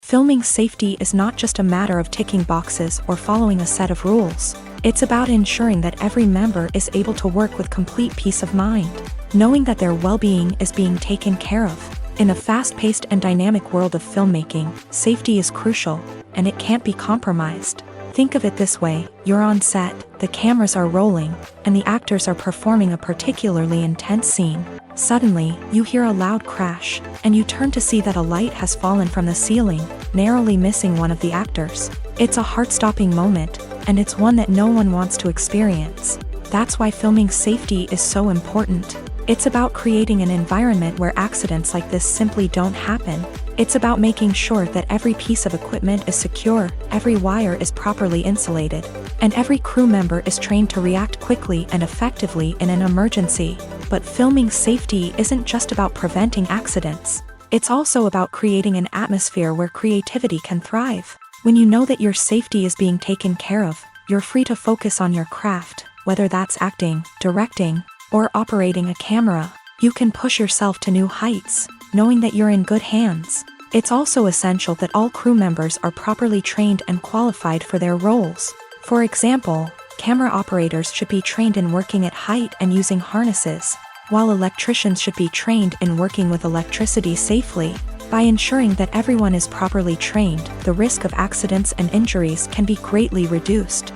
S1: Filming safety is not just a matter of ticking boxes or following a set of rules. It's about ensuring that every member is able to work with complete peace of mind, knowing that their well-being is being taken care of. In a fast-paced and dynamic world of filmmaking, safety is crucial, and it can't be compromised. Think of it this way: you're on set, the cameras are rolling, and the actors are performing a particularly intense scene. Suddenly, you hear a loud crash, and you turn to see that a light has fallen from the ceiling, narrowly missing one of the actors. It's a heart-stopping moment, and it's one that no one wants to experience. That's why filming safety is so important. It's about creating an environment where accidents like this simply don't happen. It's about making sure that every piece of equipment is secure, every wire is properly insulated, and every crew member is trained to react quickly and effectively in an emergency. But filming safety isn't just about preventing accidents. It's also about creating an atmosphere where creativity can thrive. When you know that your safety is being taken care of, you're free to focus on your craft, whether that's acting, directing, or operating a camera. You can push yourself to new heights, knowing that you're in good hands. It's also essential that all crew members are properly trained and qualified for their roles. For example, camera operators should be trained in working at height and using harnesses, while electricians should be trained in working with electricity safely. By ensuring that everyone is properly trained, the risk of accidents and injuries can be greatly reduced.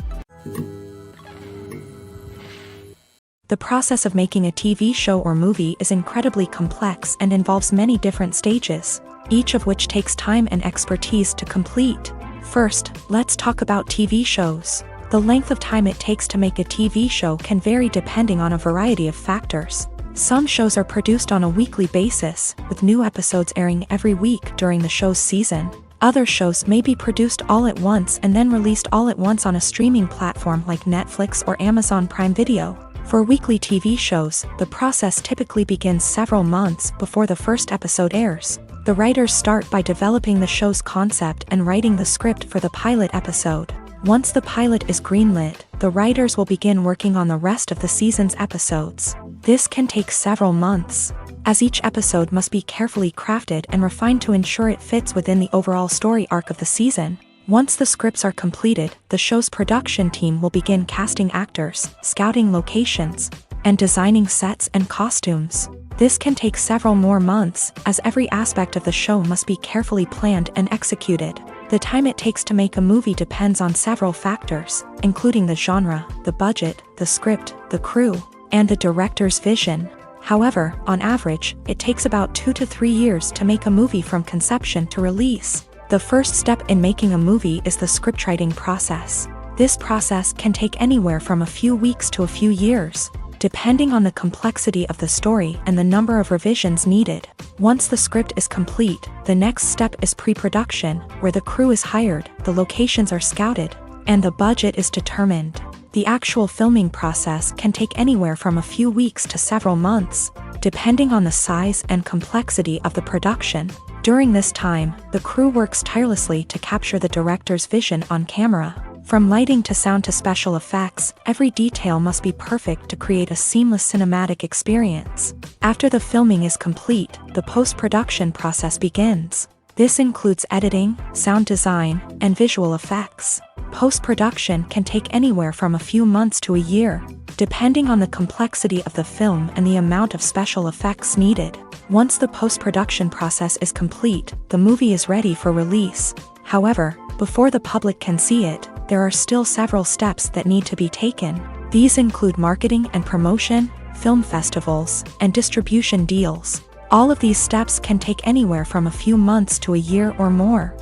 S1: The process of making a TV show or movie is incredibly complex and involves many different stages, each of which takes time and expertise to complete. First, let's talk about TV shows. The length of time it takes to make a TV show can vary depending on a variety of factors. Some shows are produced on a weekly basis, with new episodes airing every week during the show's season. Other shows may be produced all at once and then released all at once on a streaming platform like Netflix or Amazon Prime Video. For weekly TV shows, the process typically begins several months before the first episode airs. The writers start by developing the show's concept and writing the script for the pilot episode. Once the pilot is greenlit, the writers will begin working on the rest of the season's episodes. This can take several months, as each episode must be carefully crafted and refined to ensure it fits within the overall story arc of the season. Once the scripts are completed, the show's production team will begin casting actors, scouting locations, and designing sets and costumes. This can take several more months, as every aspect of the show must be carefully planned and executed. The time it takes to make a movie depends on several factors, including the genre, the budget, the script, the crew, and the director's vision. However, on average, it takes about 2 to 3 years to make a movie from conception to release. The first step in making a movie is the scriptwriting process. This process can take anywhere from a few weeks to a few years, depending on the complexity of the story and the number of revisions needed. Once the script is complete, the next step is pre-production, where the crew is hired, the locations are scouted, and the budget is determined. The actual filming process can take anywhere from a few weeks to several months, depending on the size and complexity of the production. During this time, the crew works tirelessly to capture the director's vision on camera. From lighting to sound to special effects, every detail must be perfect to create a seamless cinematic experience. After the filming is complete, the post-production process begins. This includes editing, sound design, and visual effects. Post-production can take anywhere from a few months to a year, depending on the complexity of the film and the amount of special effects needed. Once the post-production process is complete, the movie is ready for release. However, before the public can see it, there are still several steps that need to be taken. These include marketing and promotion, film festivals, and distribution deals. All of these steps can take anywhere from a few months to a year or more.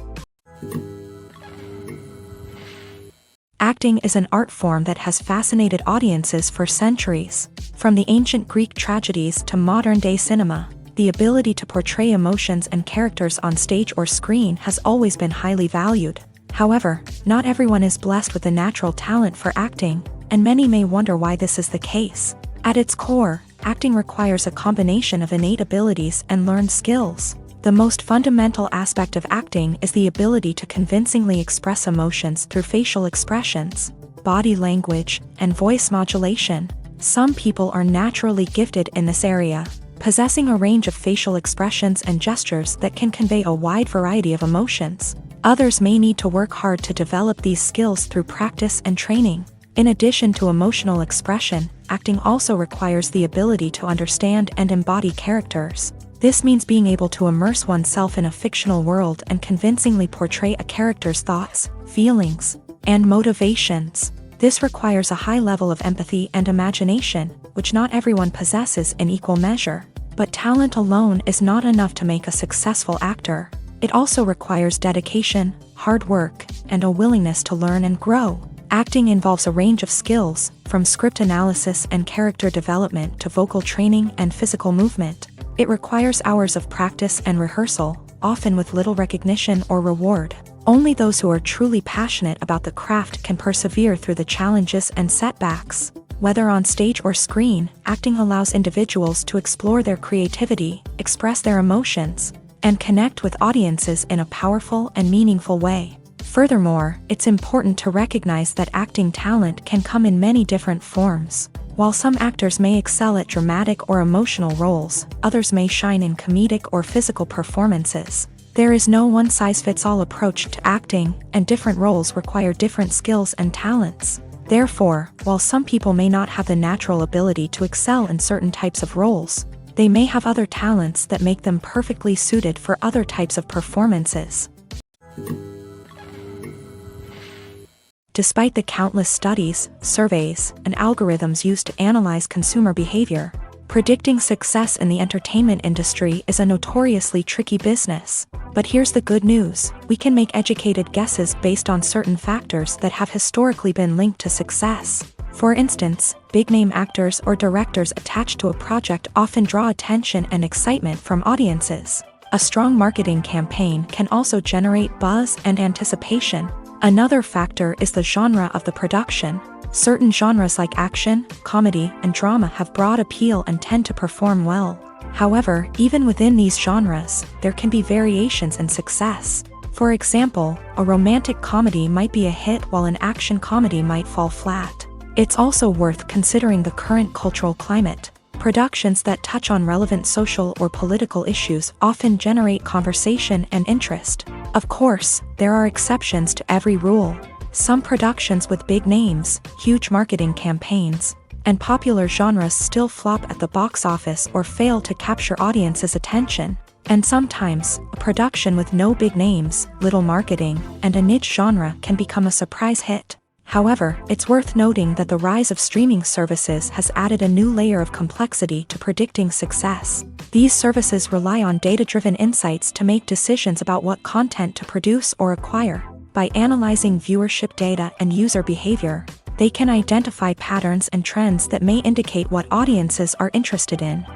S1: Acting is an art form that has fascinated audiences for centuries. From the ancient Greek tragedies to modern-day cinema, the ability to portray emotions and characters on stage or screen has always been highly valued. However, not everyone is blessed with a natural talent for acting, and many may wonder why this is the case. At its core, acting requires a combination of innate abilities and learned skills. The most fundamental aspect of acting is the ability to convincingly express emotions through facial expressions, body language, and voice modulation. Some people are naturally gifted in this area, possessing a range of facial expressions and gestures that can convey a wide variety of emotions. Others may need to work hard to develop these skills through practice and training. In addition to emotional expression, acting also requires the ability to understand and embody characters. This means being able to immerse oneself in a fictional world and convincingly portray a character's thoughts, feelings, and motivations. This requires a high level of empathy and imagination, which not everyone possesses in equal measure. But talent alone is not enough to make a successful actor. It also requires dedication, hard work, and a willingness to learn and grow. Acting involves a range of skills, from script analysis and character development to vocal training and physical movement. It requires hours of practice and rehearsal, often with little recognition or reward. Only those who are truly passionate about the craft can persevere through the challenges and setbacks. Whether on stage or screen, acting allows individuals to explore their creativity, express their emotions, and connect with audiences in a powerful and meaningful way. Furthermore, it's important to recognize that acting talent can come in many different forms. While some actors may excel at dramatic or emotional roles, others may shine in comedic or physical performances. There is no one-size-fits-all approach to acting, and different roles require different skills and talents. Therefore, while some people may not have the natural ability to excel in certain types of roles, they may have other talents that make them perfectly suited for other types of performances. Despite the countless studies, surveys, and algorithms used to analyze consumer behavior, predicting success in the entertainment industry is a notoriously tricky business. But here's the good news: we can make educated guesses based on certain factors that have historically been linked to success. For instance, big-name actors or directors attached to a project often draw attention and excitement from audiences. A strong marketing campaign can also generate buzz and anticipation. Another factor is the genre of the production. Certain genres like action, comedy, and drama have broad appeal and tend to perform well. However, even within these genres, there can be variations in success. For example, a romantic comedy might be a hit while an action comedy might fall flat. It's also worth considering the current cultural climate. Productions that touch on relevant social or political issues often generate conversation and interest. Of course, there are exceptions to every rule. Some productions with big names, huge marketing campaigns, and popular genres still flop at the box office or fail to capture audiences' attention. And sometimes, a production with no big names, little marketing, and a niche genre can become a surprise hit. However, it's worth noting that the rise of streaming services has added a new layer of complexity to predicting success. These services rely on data-driven insights to make decisions about what content to produce or acquire. By analyzing viewership data and user behavior, They can identify patterns and trends that may indicate what audiences are interested in.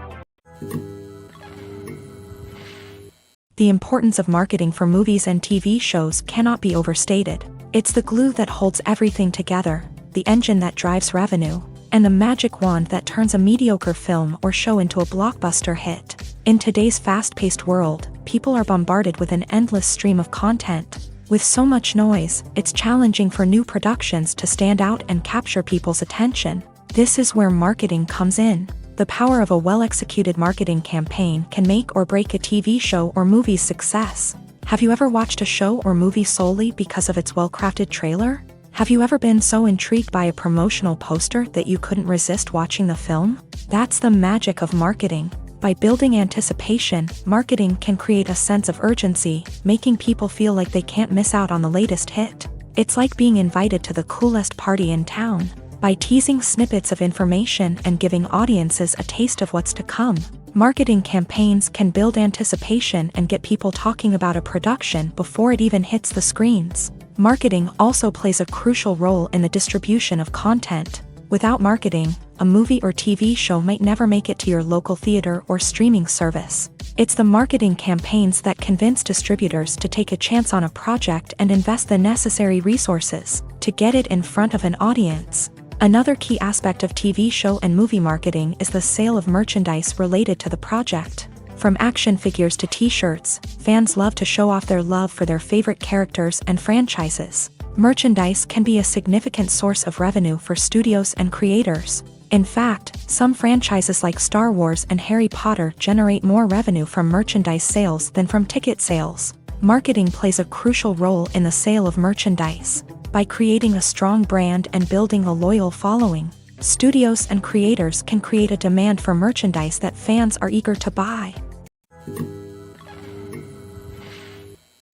S1: The importance of marketing for movies and TV shows cannot be overstated. It's the glue that holds everything together, the engine that drives revenue, and the magic wand that turns a mediocre film or show into a blockbuster hit. In today's fast-paced world, people are bombarded with an endless stream of content. With so much noise, it's challenging for new productions to stand out and capture people's attention. This is where marketing comes in. The power of a well-executed marketing campaign can make or break a TV show or movie's success. Have you ever watched a show or movie solely because of its well-crafted trailer? Have you ever been so intrigued by a promotional poster that you couldn't resist watching the film? That's the magic of marketing. By building anticipation, marketing can create a sense of urgency, making people feel like they can't miss out on the latest hit. It's like being invited to the coolest party in town. By teasing snippets of information and giving audiences a taste of what's to come, marketing campaigns can build anticipation and get people talking about a production before it even hits the screens. Marketing also plays a crucial role in the distribution of content. Without marketing, a movie or TV show might never make it to your local theater or streaming service. It's the marketing campaigns that convince distributors to take a chance on a project and invest the necessary resources to get it in front of an audience. Another key aspect of TV show and movie marketing is the sale of merchandise related to the project. From action figures to t-shirts, fans love to show off their love for their favorite characters and franchises. Merchandise can be a significant source of revenue for studios and creators. In fact, some franchises like Star Wars and Harry Potter generate more revenue from merchandise sales than from ticket sales. Marketing plays a crucial role in the sale of merchandise. By creating a strong brand and building a loyal following, studios and creators can create a demand for merchandise that fans are eager to buy.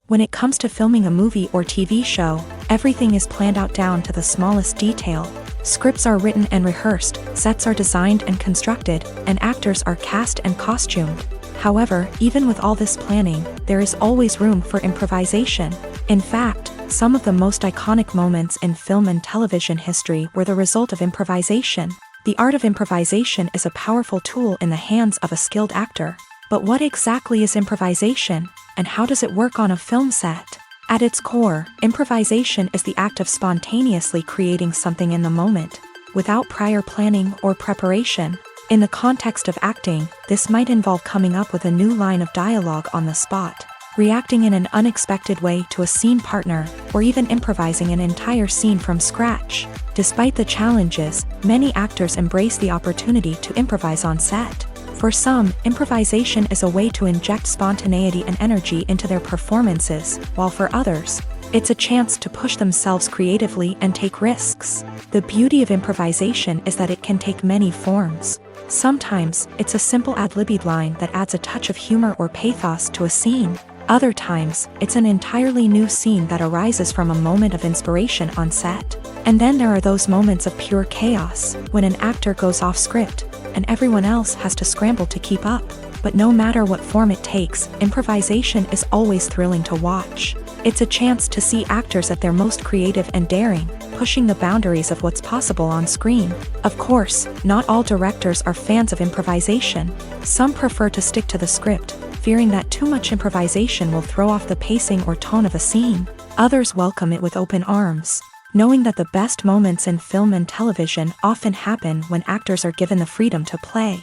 S1: When it comes to filming a movie or TV show, everything is planned out down to the smallest detail. Scripts are written and rehearsed, sets are designed and constructed, and actors are cast and costumed. However, even with all this planning, there is always room for improvisation. In fact, some of the most iconic moments in film and television history were the result of improvisation. The art of improvisation is a powerful tool in the hands of a skilled actor. But what exactly is improvisation, and how does it work on a film set? At its core, improvisation is the act of spontaneously creating something in the moment, without prior planning or preparation. In the context of acting, this might involve coming up with a new line of dialogue on the spot, reacting in an unexpected way to a scene partner, or even improvising an entire scene from scratch. Despite the challenges, many actors embrace the opportunity to improvise on set. For some, improvisation is a way to inject spontaneity and energy into their performances, while for others, it's a chance to push themselves creatively and take risks. The beauty of improvisation is that it can take many forms. Sometimes, it's a simple ad-libbed line that adds a touch of humor or pathos to a scene. Other times, it's an entirely new scene that arises from a moment of inspiration on set. And then there are those moments of pure chaos, when an actor goes off script, and everyone else has to scramble to keep up. But no matter what form it takes, improvisation is always thrilling to watch. It's a chance to see actors at their most creative and daring, pushing the boundaries of what's possible on screen. Of course, not all directors are fans of improvisation. Some prefer to stick to the script, fearing that too much improvisation will throw off the pacing or tone of a scene. Others welcome it with open arms, knowing that the best moments in film and television often happen when actors are given the freedom to play.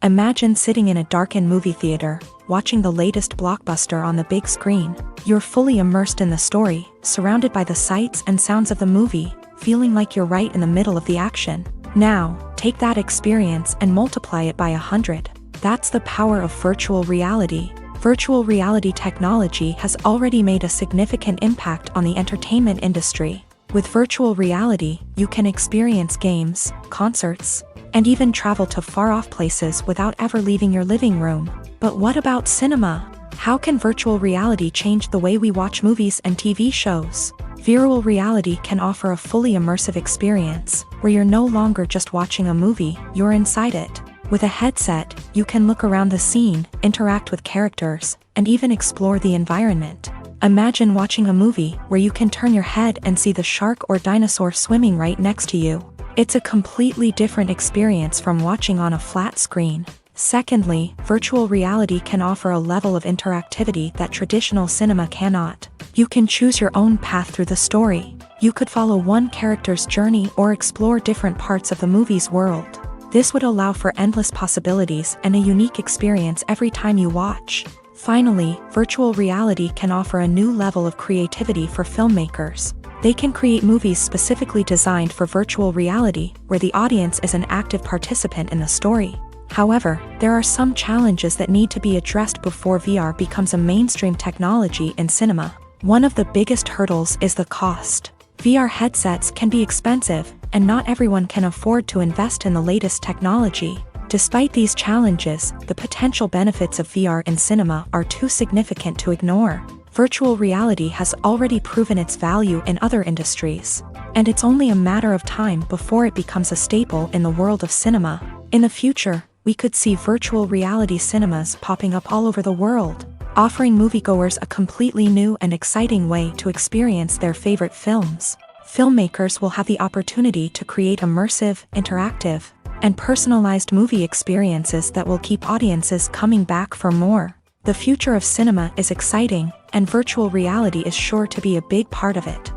S1: Imagine sitting in a darkened movie theater, watching the latest blockbuster on the big screen. You're fully immersed in the story, surrounded by the sights and sounds of the movie, feeling like you're right in the middle of the action. Now, take that experience and multiply it by 100. That's the power of virtual reality. Virtual reality technology has already made a significant impact on the entertainment industry. With virtual reality, you can experience games, concerts, and even travel to far-off places without ever leaving your living room. But what about cinema? How can virtual reality change the way we watch movies and TV shows? Virtual reality can offer a fully immersive experience, where you're no longer just watching a movie, you're inside it. With a headset, you can look around the scene, interact with characters, and even explore the environment. Imagine watching a movie where you can turn your head and see the shark or dinosaur swimming right next to you. It's a completely different experience from watching on a flat screen. Secondly, virtual reality can offer a level of interactivity that traditional cinema cannot. You can choose your own path through the story. You could follow one character's journey or explore different parts of the movie's world. This would allow for endless possibilities and a unique experience every time you watch. Finally, virtual reality can offer a new level of creativity for filmmakers. They can create movies specifically designed for virtual reality, where the audience is an active participant in the story. However, there are some challenges that need to be addressed before VR becomes a mainstream technology in cinema. One of the biggest hurdles is the cost. VR headsets can be expensive, and not everyone can afford to invest in the latest technology. Despite these challenges, the potential benefits of VR in cinema are too significant to ignore. Virtual reality has already proven its value in other industries, and it's only a matter of time before it becomes a staple in the world of cinema. In the future, we could see virtual reality cinemas popping up all over the world, offering moviegoers a completely new and exciting way to experience their favorite films. Filmmakers will have the opportunity to create immersive, interactive, and personalized movie experiences that will keep audiences coming back for more. The future of cinema is exciting, and virtual reality is sure to be a big part of it.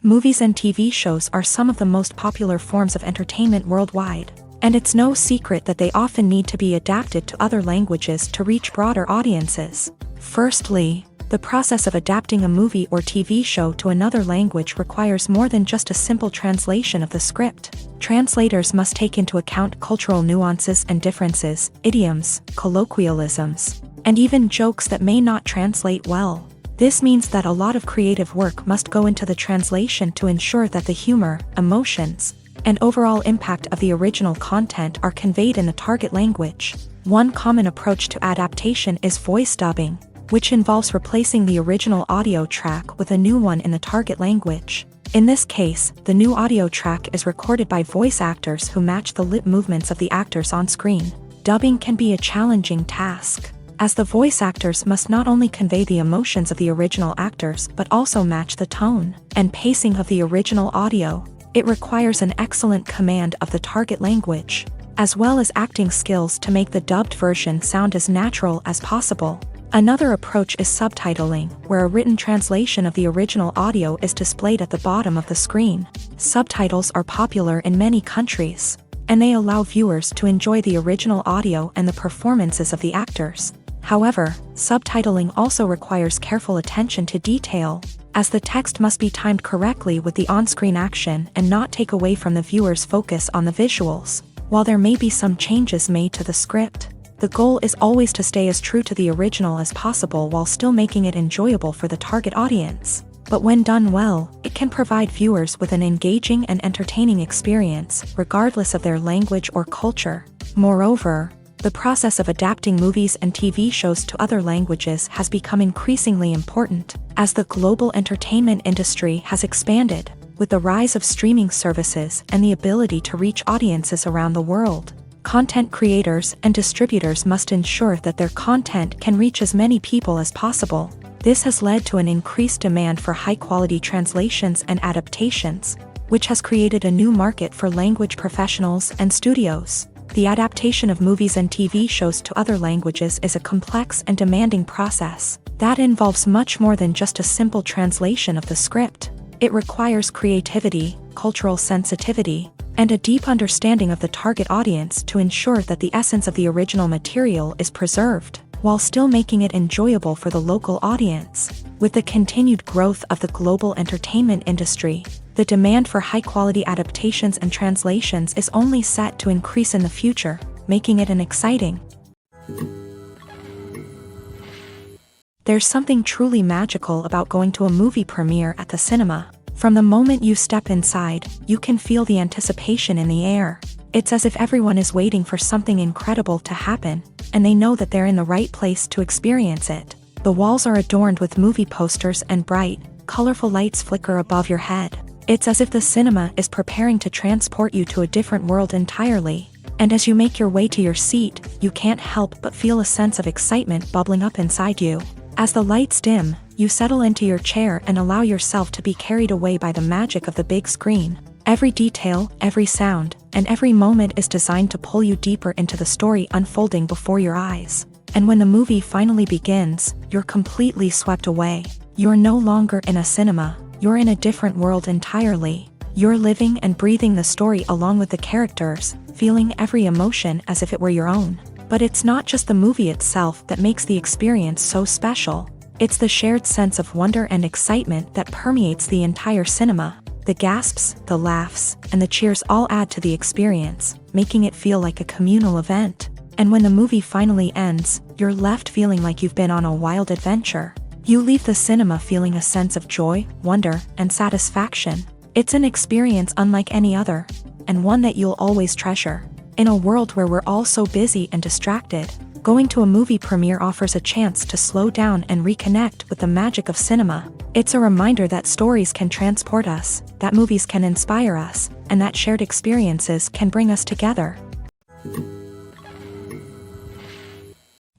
S1: Movies and TV shows are some of the most popular forms of entertainment worldwide, and it's no secret that they often need to be adapted to other languages to reach broader audiences. Firstly, the process of adapting a movie or TV show to another language requires more than just a simple translation of the script. Translators must take into account cultural nuances and differences, idioms, colloquialisms, and even jokes that may not translate well. This means that a lot of creative work must go into the translation to ensure that the humor, emotions, and overall impact of the original content are conveyed in the target language. One common approach to adaptation is voice dubbing, which involves replacing the original audio track with a new one in the target language. In this case, the new audio track is recorded by voice actors who match the lip movements of the actors on screen. Dubbing can be a challenging task, as the voice actors must not only convey the emotions of the original actors but also match the tone and pacing of the original audio. It requires an excellent command of the target language, as well as acting skills to make the dubbed version sound as natural as possible. Another approach is subtitling, where a written translation of the original audio is displayed at the bottom of the screen. Subtitles are popular in many countries, and they allow viewers to enjoy the original audio and the performances of the actors. However, subtitling also requires careful attention to detail, as the text must be timed correctly with the on-screen action and not take away from the viewer's focus on the visuals. While there may be some changes made to the script, the goal is always to stay as true to the original as possible while still making it enjoyable for the target audience. But when done well, it can provide viewers with an engaging and entertaining experience, regardless of their language or culture. Moreover, the process of adapting movies and TV shows to other languages has become increasingly important, as the global entertainment industry has expanded, with the rise of streaming services and the ability to reach audiences around the world. Content creators and distributors must ensure that their content can reach as many people as possible. This has led to an increased demand for high-quality translations and adaptations, which has created a new market for language professionals and studios. The adaptation of movies and TV shows to other languages is a complex and demanding process that involves much more than just a simple translation of the script. It requires creativity, cultural sensitivity, and a deep understanding of the target audience to ensure that the essence of the original material is preserved, while still making it enjoyable for the local audience. With the continued growth of the global entertainment industry, the demand for high-quality adaptations and translations is only set to increase in the future, making it an exciting. There's something truly magical about going to a movie premiere at the cinema. From the moment you step inside, you can feel the anticipation in the air. It's as if everyone is waiting for something incredible to happen, and they know that they're in the right place to experience it. The walls are adorned with movie posters and bright, colorful lights flicker above your head. It's as if the cinema is preparing to transport you to a different world entirely. And as you make your way to your seat, you can't help but feel a sense of excitement bubbling up inside you. As the lights dim, you settle into your chair and allow yourself to be carried away by the magic of the big screen. Every detail, every sound, and every moment is designed to pull you deeper into the story unfolding before your eyes. And when the movie finally begins, you're completely swept away. You're no longer in a cinema, you're in a different world entirely. You're living and breathing the story along with the characters, feeling every emotion as if it were your own. But it's not just the movie itself that makes the experience so special. It's the shared sense of wonder and excitement that permeates the entire cinema. The gasps, the laughs, and the cheers all add to the experience, making it feel like a communal event. And when the movie finally ends, you're left feeling like you've been on a wild adventure. You leave the cinema feeling a sense of joy, wonder, and satisfaction. It's an experience unlike any other, and one that you'll always treasure. In a world where we're all so busy and distracted, going to a movie premiere offers a chance to slow down and reconnect with the magic of cinema. It's a reminder that stories can transport us, that movies can inspire us, and that shared experiences can bring us together.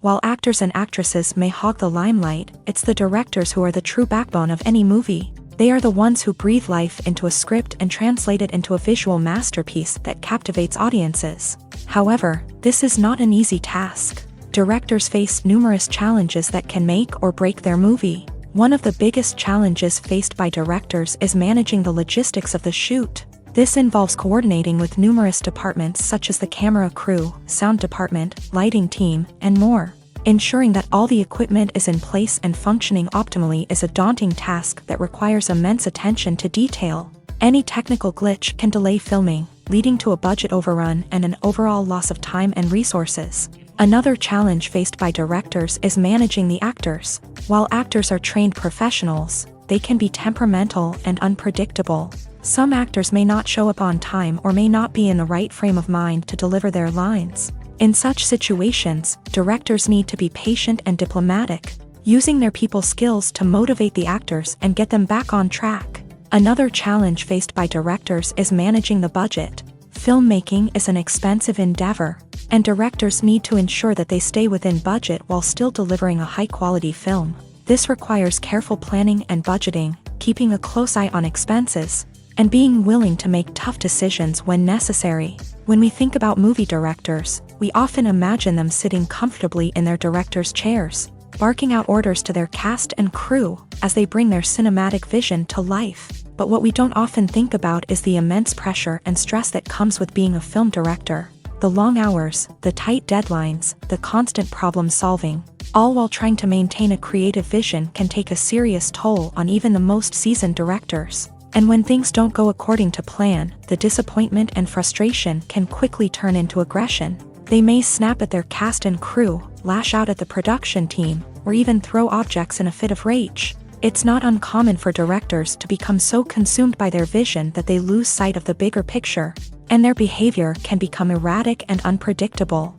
S1: While actors and actresses may hog the limelight, it's the directors who are the true backbone of any movie. They are the ones who breathe life into a script and translate it into a visual masterpiece that captivates audiences. However, this is not an easy task. Directors face numerous challenges that can make or break their movie. One of the biggest challenges faced by directors is managing the logistics of the shoot. This involves coordinating with numerous departments such as the camera crew, sound department, lighting team, and more. Ensuring that all the equipment is in place and functioning optimally is a daunting task that requires immense attention to detail. Any technical glitch can delay filming, leading to a budget overrun and an overall loss of time and resources. Another challenge faced by directors is managing the actors. While actors are trained professionals, they can be temperamental and unpredictable. Some actors may not show up on time or may not be in the right frame of mind to deliver their lines. In such situations, directors need to be patient and diplomatic, using their people skills to motivate the actors and get them back on track. Another challenge faced by directors is managing the budget. Filmmaking is an expensive endeavor, and directors need to ensure that they stay within budget while still delivering a high-quality film. This requires careful planning and budgeting, keeping a close eye on expenses, and being willing to make tough decisions when necessary. When we think about movie directors, we often imagine them sitting comfortably in their director's chairs, barking out orders to their cast and crew as they bring their cinematic vision to life. But what we don't often think about is the immense pressure and stress that comes with being a film director. The long hours, the tight deadlines, the constant problem solving, all while trying to maintain a creative vision can take a serious toll on even the most seasoned directors. And when things don't go according to plan, the disappointment and frustration can quickly turn into aggression. They may snap at their cast and crew, lash out at the production team, or even throw objects in a fit of rage. It's not uncommon for directors to become so consumed by their vision that they lose sight of the bigger picture, and their behavior can become erratic and unpredictable.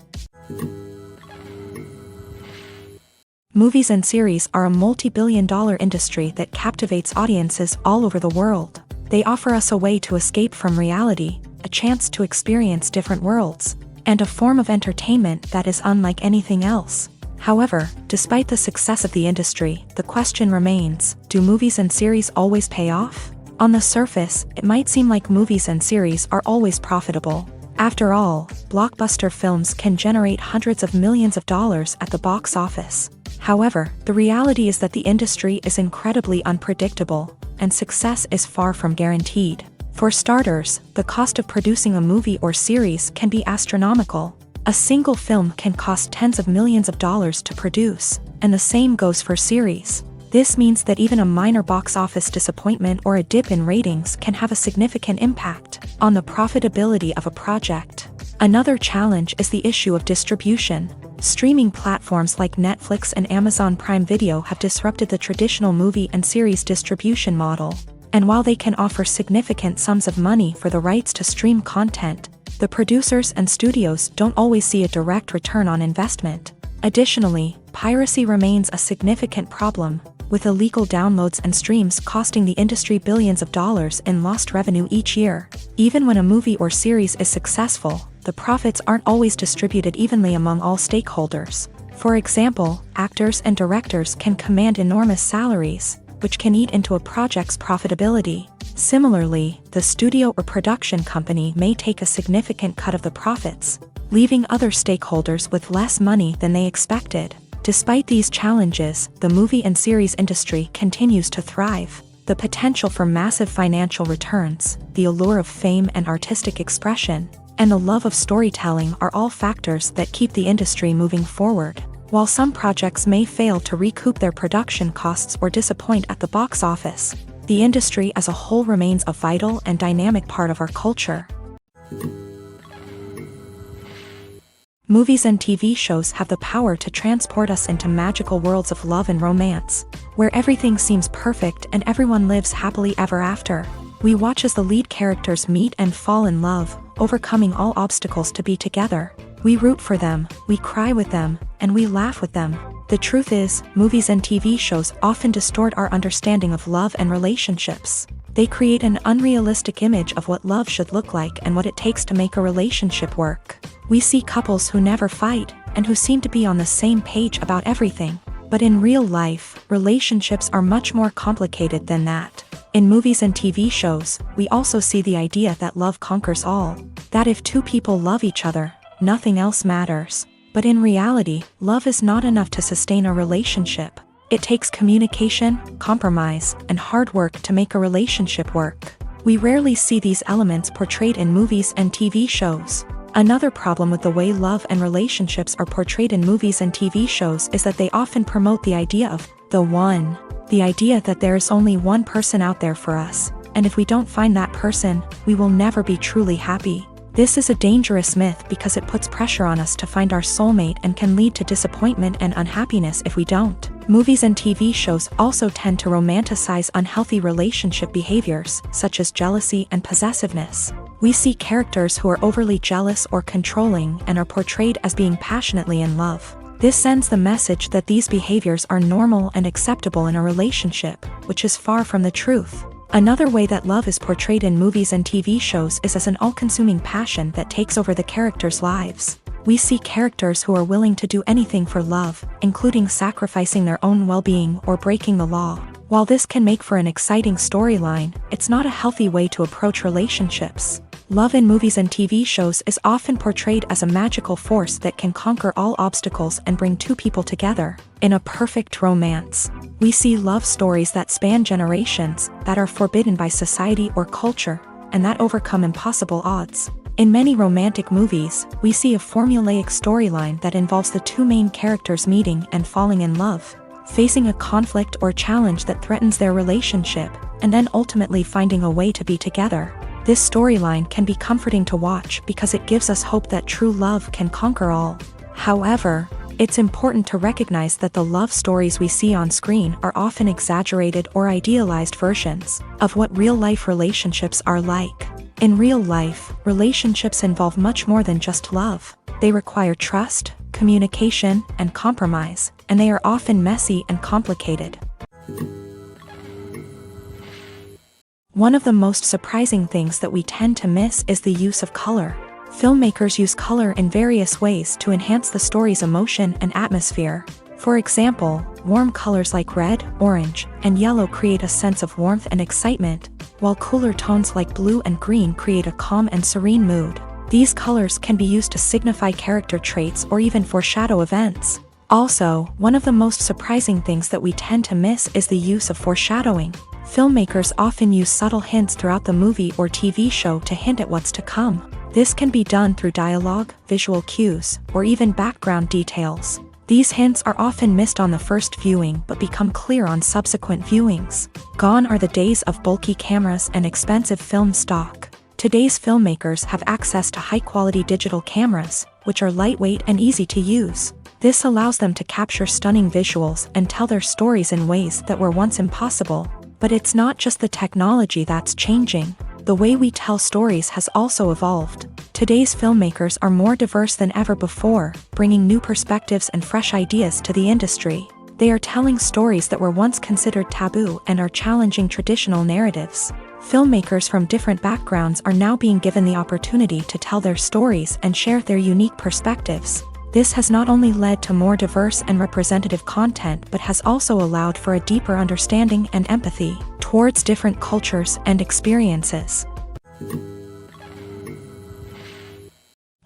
S1: Movies and series are a multi-billion-dollar industry that captivates audiences all over the world. They offer us a way to escape from reality, a chance to experience different worlds, and a form of entertainment that is unlike anything else. However, despite the success of the industry, the question remains, do movies and series always pay off? On the surface, it might seem like movies and series are always profitable. After all, blockbuster films can generate hundreds of millions of dollars at the box office. However, the reality is that the industry is incredibly unpredictable, and success is far from guaranteed. For starters, the cost of producing a movie or series can be astronomical. A single film can cost tens of millions of dollars to produce, and the same goes for series. This means that even a minor box office disappointment or a dip in ratings can have a significant impact on the profitability of a project. Another challenge is the issue of distribution. Streaming platforms like Netflix and Amazon Prime Video have disrupted the traditional movie and series distribution model. And while they can offer significant sums of money for the rights to stream content, the producers and studios don't always see a direct return on investment. Additionally, piracy remains a significant problem, with illegal downloads and streams costing the industry billions of dollars in lost revenue each year. Even when a movie or series is successful, the profits aren't always distributed evenly among all stakeholders. For example, actors and directors can command enormous salaries, which can eat into a project's profitability. Similarly, the studio or production company may take a significant cut of the profits, leaving other stakeholders with less money than they expected. Despite these challenges, the movie and series industry continues to thrive. The potential for massive financial returns, the allure of fame and artistic expression, and the love of storytelling are all factors that keep the industry moving forward. While some projects may fail to recoup their production costs or disappoint at the box office, the industry as a whole remains a vital and dynamic part of our culture. Movies and TV shows have the power to transport us into magical worlds of love and romance, where everything seems perfect and everyone lives happily ever after. We watch as the lead characters meet and fall in love, overcoming all obstacles to be together. We root for them, we cry with them, and we laugh with them. The truth is, movies and TV shows often distort our understanding of love and relationships. They create an unrealistic image of what love should look like and what it takes to make a relationship work. We see couples who never fight, and who seem to be on the same page about everything. But in real life, relationships are much more complicated than that. In movies and TV shows, we also see the idea that love conquers all. That if two people love each other, nothing else matters. But in reality, love is not enough to sustain a relationship. It takes communication, compromise, and hard work to make a relationship work. We rarely see these elements portrayed in movies and TV shows. Another problem with the way love and relationships are portrayed in movies and TV shows is that they often promote the idea of the one. The idea that there is only one person out there for us, and if we don't find that person, we will never be truly happy. This is a dangerous myth because it puts pressure on us to find our soulmate and can lead to disappointment and unhappiness if we don't. Movies and TV shows also tend to romanticize unhealthy relationship behaviors, such as jealousy and possessiveness. We see characters who are overly jealous or controlling and are portrayed as being passionately in love. This sends the message that these behaviors are normal and acceptable in a relationship, which is far from the truth. Another way that love is portrayed in movies and TV shows is as an all-consuming passion that takes over the characters' lives. We see characters who are willing to do anything for love, including sacrificing their own well-being or breaking the law. While this can make for an exciting storyline, it's not a healthy way to approach relationships. Love in movies and TV shows is often portrayed as a magical force that can conquer all obstacles and bring two people together. In a perfect romance, we see love stories that span generations, that are forbidden by society or culture, and that overcome impossible odds. In many romantic movies, we see a formulaic storyline that involves the two main characters meeting and falling in love, facing a conflict or challenge that threatens their relationship, and then ultimately finding a way to be together. This storyline can be comforting to watch because it gives us hope that true love can conquer all. However, it's important to recognize that the love stories we see on screen are often exaggerated or idealized versions of what real-life relationships are like. In real life, relationships involve much more than just love. They require trust, communication, and compromise, and they are often messy and complicated. One of the most surprising things that we tend to miss is the use of color. Filmmakers use color in various ways to enhance the story's emotion and atmosphere. For example, warm colors like red, orange, and yellow create a sense of warmth and excitement, while cooler tones like blue and green create a calm and serene mood. These colors can be used to signify character traits or even foreshadow events. Also, one of the most surprising things that we tend to miss is the use of foreshadowing. Filmmakers often use subtle hints throughout the movie or TV show to hint at what's to come. This can be done through dialogue, visual cues, or even background details. These hints are often missed on the first viewing but become clear on subsequent viewings. Gone are the days of bulky cameras and expensive film stock. Today's filmmakers have access to high-quality digital cameras, which are lightweight and easy to use. This allows them to capture stunning visuals and tell their stories in ways that were once impossible. But it's not just the technology that's changing. The way we tell stories has also evolved. Today's filmmakers are more diverse than ever before, bringing new perspectives and fresh ideas to the industry. They are telling stories that were once considered taboo and are challenging traditional narratives. Filmmakers from different backgrounds are now being given the opportunity to tell their stories and share their unique perspectives. This has not only led to more diverse and representative content but has also allowed for a deeper understanding and empathy towards different cultures and experiences.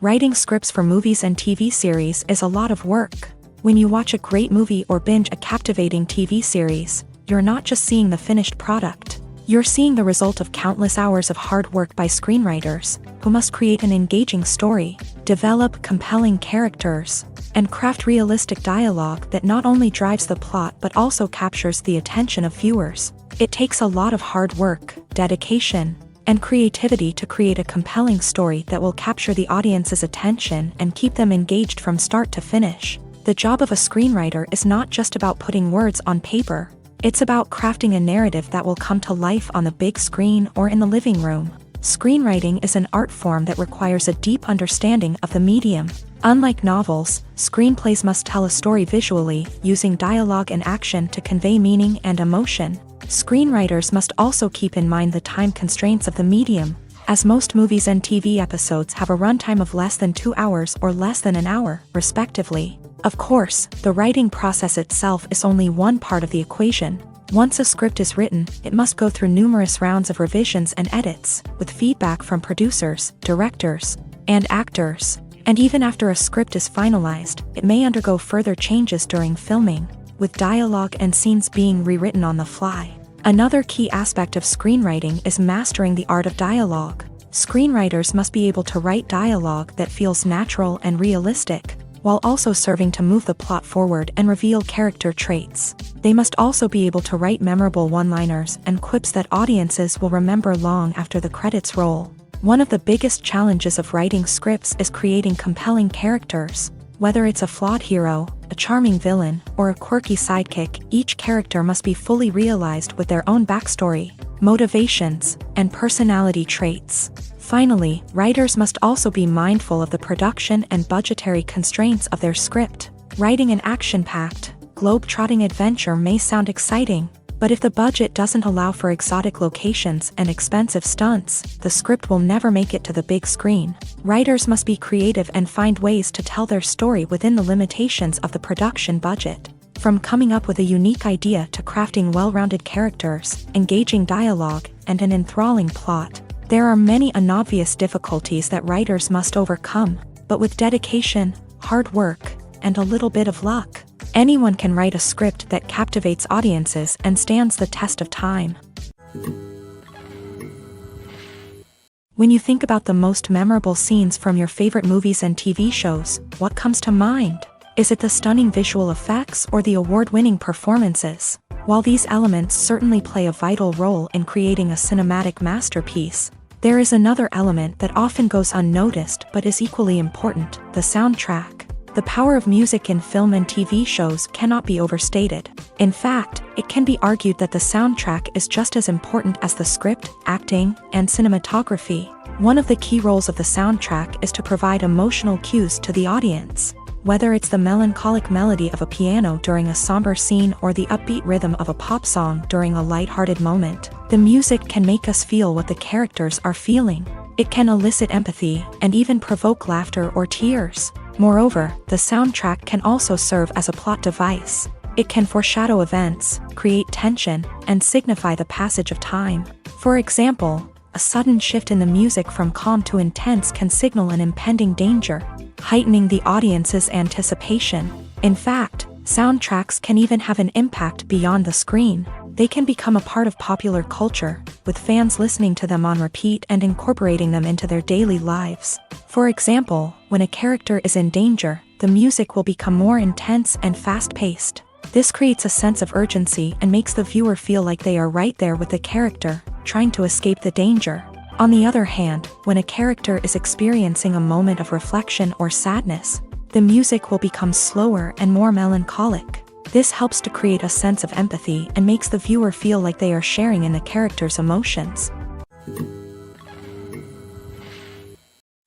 S1: Writing scripts for movies and TV series is a lot of work. When you watch a great movie or binge a captivating TV series, you're not just seeing the finished product. You're seeing the result of countless hours of hard work by screenwriters, who must create an engaging story, develop compelling characters, and craft realistic dialogue that not only drives the plot but also captures the attention of viewers. It takes a lot of hard work, dedication, and creativity to create a compelling story that will capture the audience's attention and keep them engaged from start to finish. The job of a screenwriter is not just about putting words on paper. It's about crafting a narrative that will come to life on the big screen or in the living room. Screenwriting is an art form that requires a deep understanding of the medium. Unlike novels, screenplays must tell a story visually, using dialogue and action to convey meaning and emotion. Screenwriters must also keep in mind the time constraints of the medium, as most movies and TV episodes have a runtime of less than 2 hours or less than an hour, respectively. Of course, the writing process itself is only one part of the equation. Once a script is written, it must go through numerous rounds of revisions and edits, with feedback from producers, directors, and actors. And even after a script is finalized, it may undergo further changes during filming, with dialogue and scenes being rewritten on the fly. Another key aspect of screenwriting is mastering the art of dialogue. Screenwriters must be able to write dialogue that feels natural and realistic, while also serving to move the plot forward and reveal character traits. They must also be able to write memorable one-liners and quips that audiences will remember long after the credits roll. One of the biggest challenges of writing scripts is creating compelling characters. Whether it's a flawed hero, a charming villain, or a quirky sidekick, each character must be fully realized with their own backstory, motivations, and personality traits. Finally, writers must also be mindful of the production and budgetary constraints of their script. Writing an action-packed, globe-trotting adventure may sound exciting, but if the budget doesn't allow for exotic locations and expensive stunts, the script will never make it to the big screen. Writers must be creative and find ways to tell their story within the limitations of the production budget. From coming up with a unique idea to crafting well-rounded characters, engaging dialogue, and an enthralling plot, there are many unobvious difficulties that writers must overcome, but with dedication, hard work, and a little bit of luck, anyone can write a script that captivates audiences and stands the test of time. When you think about the most memorable scenes from your favorite movies and TV shows, what comes to mind? Is it the stunning visual effects or the award-winning performances? While these elements certainly play a vital role in creating a cinematic masterpiece, there is another element that often goes unnoticed but is equally important: the soundtrack. The power of music in film and TV shows cannot be overstated. In fact, it can be argued that the soundtrack is just as important as the script, acting, and cinematography. One of the key roles of the soundtrack is to provide emotional cues to the audience. Whether it's the melancholic melody of a piano during a somber scene or the upbeat rhythm of a pop song during a lighthearted moment, the music can make us feel what the characters are feeling. It can elicit empathy and even provoke laughter or tears. Moreover, the soundtrack can also serve as a plot device. It can foreshadow events, create tension, and signify the passage of time. For example, a sudden shift in the music from calm to intense can signal an impending danger, heightening the audience's anticipation. In fact, soundtracks can even have an impact beyond the screen. They can become a part of popular culture, with fans listening to them on repeat and incorporating them into their daily lives. For example, when a character is in danger, the music will become more intense and fast-paced. This creates a sense of urgency and makes the viewer feel like they are right there with the character, trying to escape the danger. On the other hand, when a character is experiencing a moment of reflection or sadness, the music will become slower and more melancholic. This helps to create a sense of empathy and makes the viewer feel like they are sharing in the character's emotions.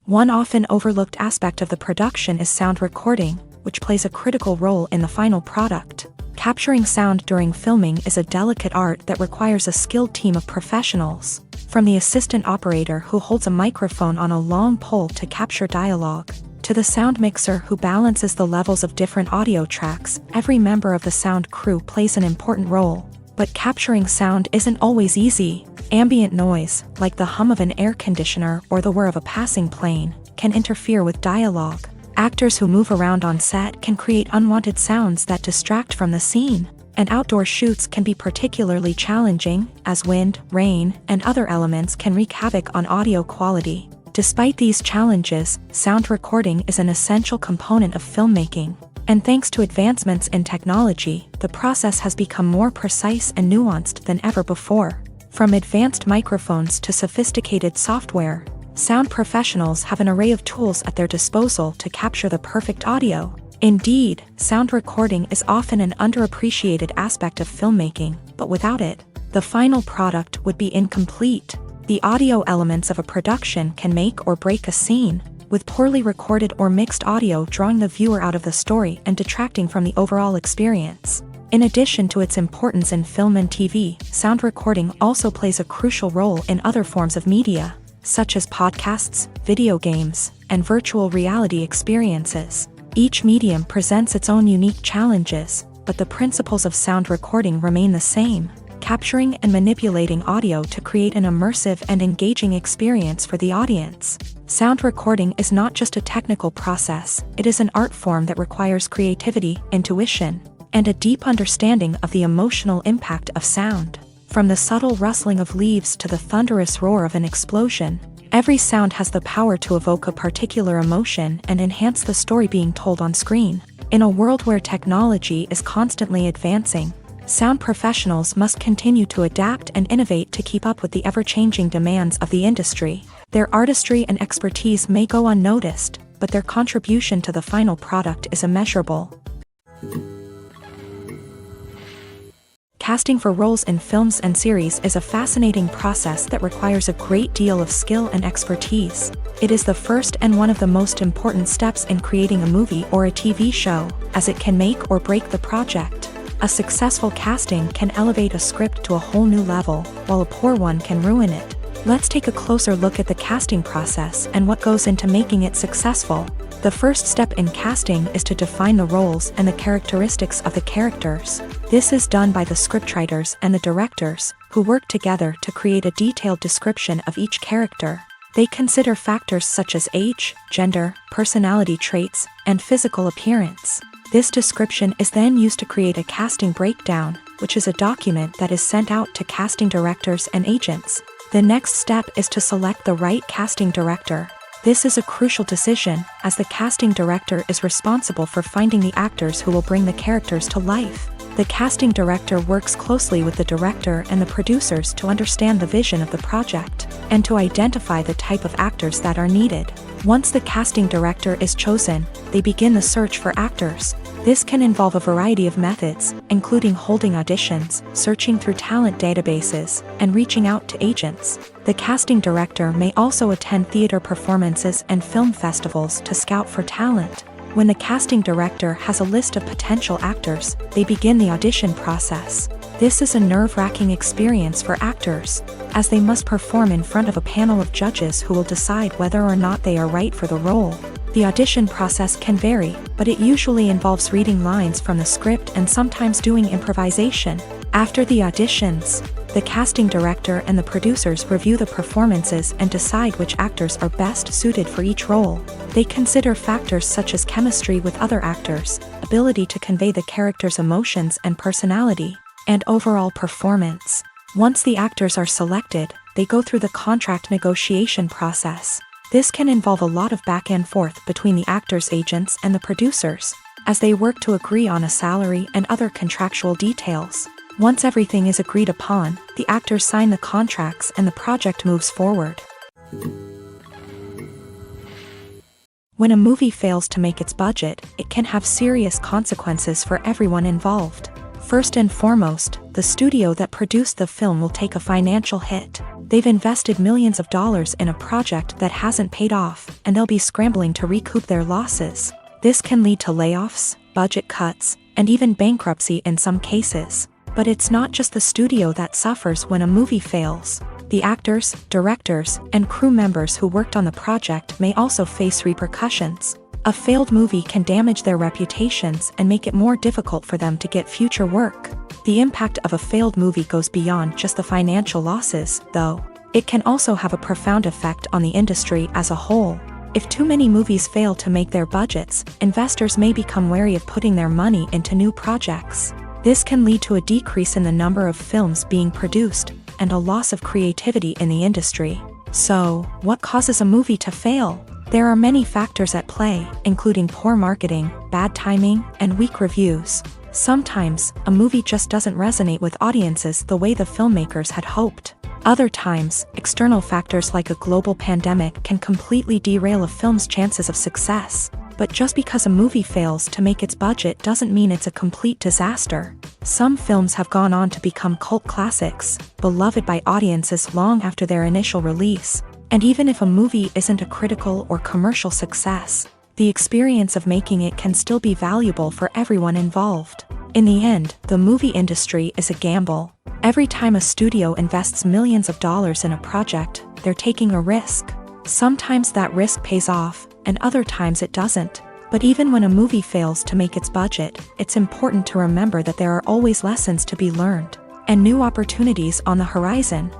S1: One often overlooked aspect of the production is sound recording, which plays a critical role in the final product. Capturing sound during filming is a delicate art that requires a skilled team of professionals. From the assistant operator who holds a microphone on a long pole to capture dialogue, to the sound mixer who balances the levels of different audio tracks, every member of the sound crew plays an important role. But capturing sound isn't always easy. Ambient noise, like the hum of an air conditioner or the whir of a passing plane, can interfere with dialogue. Actors who move around on set can create unwanted sounds that distract from the scene. And outdoor shoots can be particularly challenging, as wind, rain, and other elements can wreak havoc on audio quality. Despite these challenges, sound recording is an essential component of filmmaking. And thanks to advancements in technology, the process has become more precise and nuanced than ever before. From advanced microphones to sophisticated software, sound professionals have an array of tools at their disposal to capture the perfect audio. Indeed, sound recording is often an underappreciated aspect of filmmaking, but without it, the final product would be incomplete. The audio elements of a production can make or break a scene, with poorly recorded or mixed audio drawing the viewer out of the story and detracting from the overall experience. In addition to its importance in film and TV, sound recording also plays a crucial role in other forms of media, such as podcasts, video games, and virtual reality experiences. Each medium presents its own unique challenges, but the principles of sound recording remain the same: capturing and manipulating audio to create an immersive and engaging experience for the audience. Sound recording is not just a technical process, it is an art form that requires creativity, intuition, and a deep understanding of the emotional impact of sound. From the subtle rustling of leaves to the thunderous roar of an explosion, every sound has the power to evoke a particular emotion and enhance the story being told on screen. In a world where technology is constantly advancing, sound professionals must continue to adapt and innovate to keep up with the ever-changing demands of the industry. Their artistry and expertise may go unnoticed, but their contribution to the final product is immeasurable. Casting for roles in films and series is a fascinating process that requires a great deal of skill and expertise. It is the first and one of the most important steps in creating a movie or a TV show, as it can make or break the project. A successful casting can elevate a script to a whole new level, while a poor one can ruin it. Let's take a closer look at the casting process and what goes into making it successful. The first step in casting is to define the roles and the characteristics of the characters. This is done by the scriptwriters and the directors, who work together to create a detailed description of each character. They consider factors such as age, gender, personality traits, and physical appearance. This description is then used to create a casting breakdown, which is a document that is sent out to casting directors and agents. The next step is to select the right casting director. This is a crucial decision, as the casting director is responsible for finding the actors who will bring the characters to life. The casting director works closely with the director and the producers to understand the vision of the project, and to identify the type of actors that are needed. Once the casting director is chosen, they begin the search for actors. This can involve a variety of methods, including holding auditions, searching through talent databases, and reaching out to agents. The casting director may also attend theater performances and film festivals to scout for talent. When the casting director has a list of potential actors, they begin the audition process. This is a nerve-wracking experience for actors, as they must perform in front of a panel of judges who will decide whether or not they are right for the role. The audition process can vary, but it usually involves reading lines from the script and sometimes doing improvisation. After the auditions, the casting director and the producers review the performances and decide which actors are best suited for each role. They consider factors such as chemistry with other actors, ability to convey the character's emotions and personality, and overall performance. Once the actors are selected, they go through the contract negotiation process. This can involve a lot of back and forth between the actors' agents and the producers, as they work to agree on a salary and other contractual details. Once everything is agreed upon, the actors sign the contracts and the project moves forward. When a movie fails to make its budget, it can have serious consequences for everyone involved. First and foremost, the studio that produced the film will take a financial hit. They've invested millions of dollars in a project that hasn't paid off, and they'll be scrambling to recoup their losses. This can lead to layoffs, budget cuts, and even bankruptcy in some cases. But it's not just the studio that suffers when a movie fails. The actors, directors, and crew members who worked on the project may also face repercussions. A failed movie can damage their reputations and make it more difficult for them to get future work. The impact of a failed movie goes beyond just the financial losses, though. It can also have a profound effect on the industry as a whole. If too many movies fail to make their budgets, investors may become wary of putting their money into new projects. This can lead to a decrease in the number of films being produced, and a loss of creativity in the industry. So, what causes a movie to fail? There are many factors at play, including poor marketing, bad timing, and weak reviews. Sometimes, a movie just doesn't resonate with audiences the way the filmmakers had hoped. Other times, external factors like a global pandemic can completely derail a film's chances of success. But just because a movie fails to make its budget doesn't mean it's a complete disaster. Some films have gone on to become cult classics, beloved by audiences long after their initial release. And even if a movie isn't a critical or commercial success, the experience of making it can still be valuable for everyone involved. In the end, the movie industry is a gamble. Every time a studio invests millions of dollars in a project, they're taking a risk. Sometimes that risk pays off, and other times it doesn't. But even when a movie fails to make its budget, it's important to remember that there are always lessons to be learned, and new opportunities on the horizon.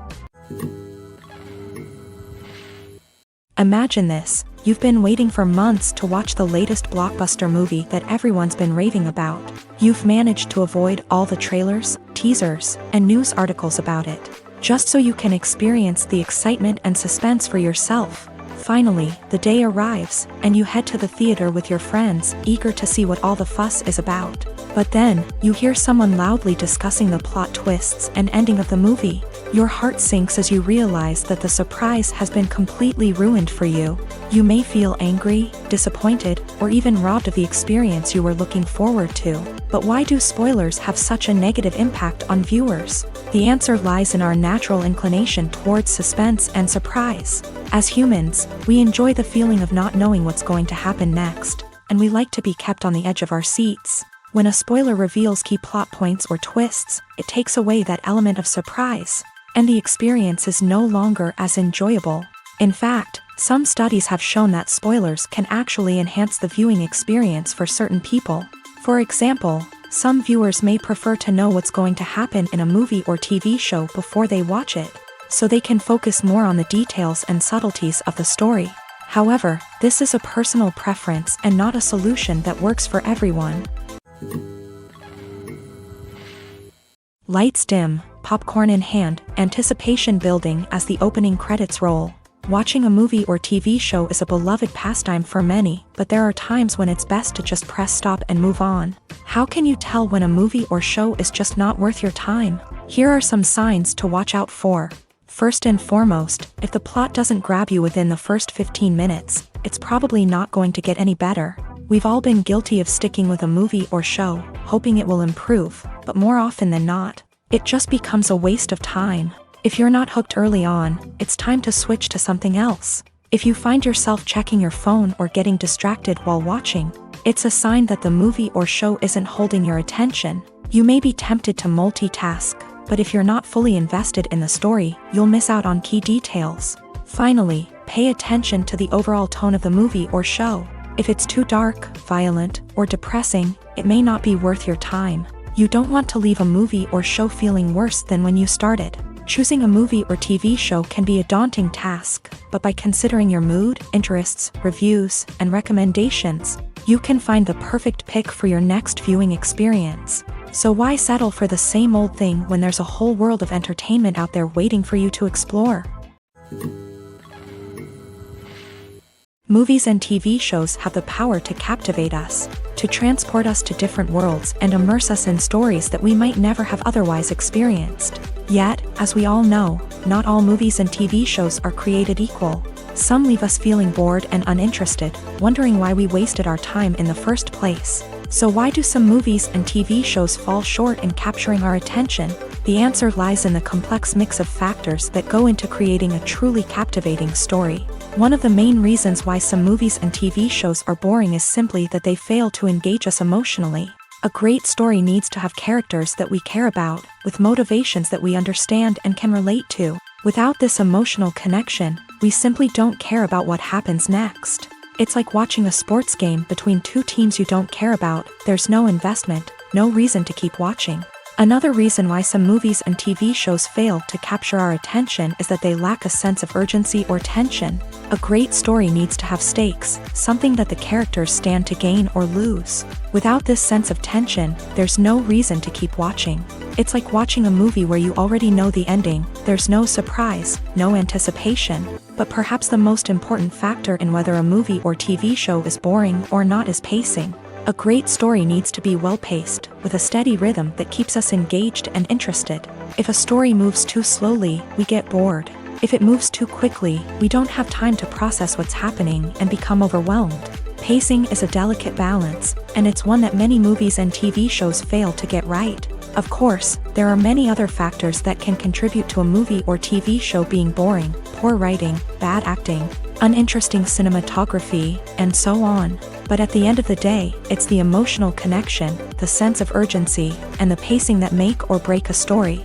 S1: Imagine this: you've been waiting for months to watch the latest blockbuster movie that everyone's been raving about. You've managed to avoid all the trailers, teasers, and news articles about it, just so you can experience the excitement and suspense for yourself. Finally, the day arrives, and you head to the theater with your friends, eager to see what all the fuss is about. But then, you hear someone loudly discussing the plot twists and ending of the movie. Your heart sinks as you realize that the surprise has been completely ruined for you. You may feel angry, disappointed, or even robbed of the experience you were looking forward to. But why do spoilers have such a negative impact on viewers? The answer lies in our natural inclination towards suspense and surprise. As humans, we enjoy the feeling of not knowing what's going to happen next, and we like to be kept on the edge of our seats. When a spoiler reveals key plot points or twists, it takes away that element of surprise, and the experience is no longer as enjoyable. In fact, some studies have shown that spoilers can actually enhance the viewing experience for certain people. For example, some viewers may prefer to know what's going to happen in a movie or TV show before they watch it, so they can focus more on the details and subtleties of the story. However, this is a personal preference and not a solution that works for everyone. Lights dim, popcorn in hand, anticipation building as the opening credits roll. Watching a movie or TV show is a beloved pastime for many, but there are times when it's best to just press stop and move on. How can you tell when a movie or show is just not worth your time? Here are some signs to watch out for. First and foremost, if the plot doesn't grab you within the first 15 minutes, it's probably not going to get any better. We've all been guilty of sticking with a movie or show, hoping it will improve, but more often than not, it just becomes a waste of time. If you're not hooked early on, it's time to switch to something else. If you find yourself checking your phone or getting distracted while watching, it's a sign that the movie or show isn't holding your attention. You may be tempted to multitask, but if you're not fully invested in the story, you'll miss out on key details. Finally, pay attention to the overall tone of the movie or show. If it's too dark, violent, or depressing, it may not be worth your time. You don't want to leave a movie or show feeling worse than when you started. Choosing a movie or TV show can be a daunting task, but by considering your mood, interests, reviews, and recommendations, you can find the perfect pick for your next viewing experience. So why settle for the same old thing when there's a whole world of entertainment out there waiting for you to explore? Movies and TV shows have the power to captivate us, to transport us to different worlds and immerse us in stories that we might never have otherwise experienced. Yet, as we all know, not all movies and TV shows are created equal. Some leave us feeling bored and uninterested, wondering why we wasted our time in the first place. So why do some movies and TV shows fall short in capturing our attention? The answer lies in the complex mix of factors that go into creating a truly captivating story. One of the main reasons why some movies and TV shows are boring is simply that they fail to engage us emotionally. A great story needs to have characters that we care about, with motivations that we understand and can relate to. Without this emotional connection, we simply don't care about what happens next. It's like watching a sports game between two teams you don't care about. There's no investment, no reason to keep watching. Another reason why some movies and TV shows fail to capture our attention is that they lack a sense of urgency or tension. A great story needs to have stakes, something that the characters stand to gain or lose. Without this sense of tension, there's no reason to keep watching. It's like watching a movie where you already know the ending. There's no surprise, no anticipation. But perhaps the most important factor in whether a movie or TV show is boring or not is pacing. A great story needs to be well-paced, with a steady rhythm that keeps us engaged and interested. If a story moves too slowly, we get bored. If it moves too quickly, we don't have time to process what's happening and become overwhelmed. Pacing is a delicate balance, and it's one that many movies and TV shows fail to get right. Of course, there are many other factors that can contribute to a movie or TV show being boring: poor writing, bad acting, uninteresting cinematography, and so on. But at the end of the day, it's the emotional connection, the sense of urgency, and the pacing that make or break a story.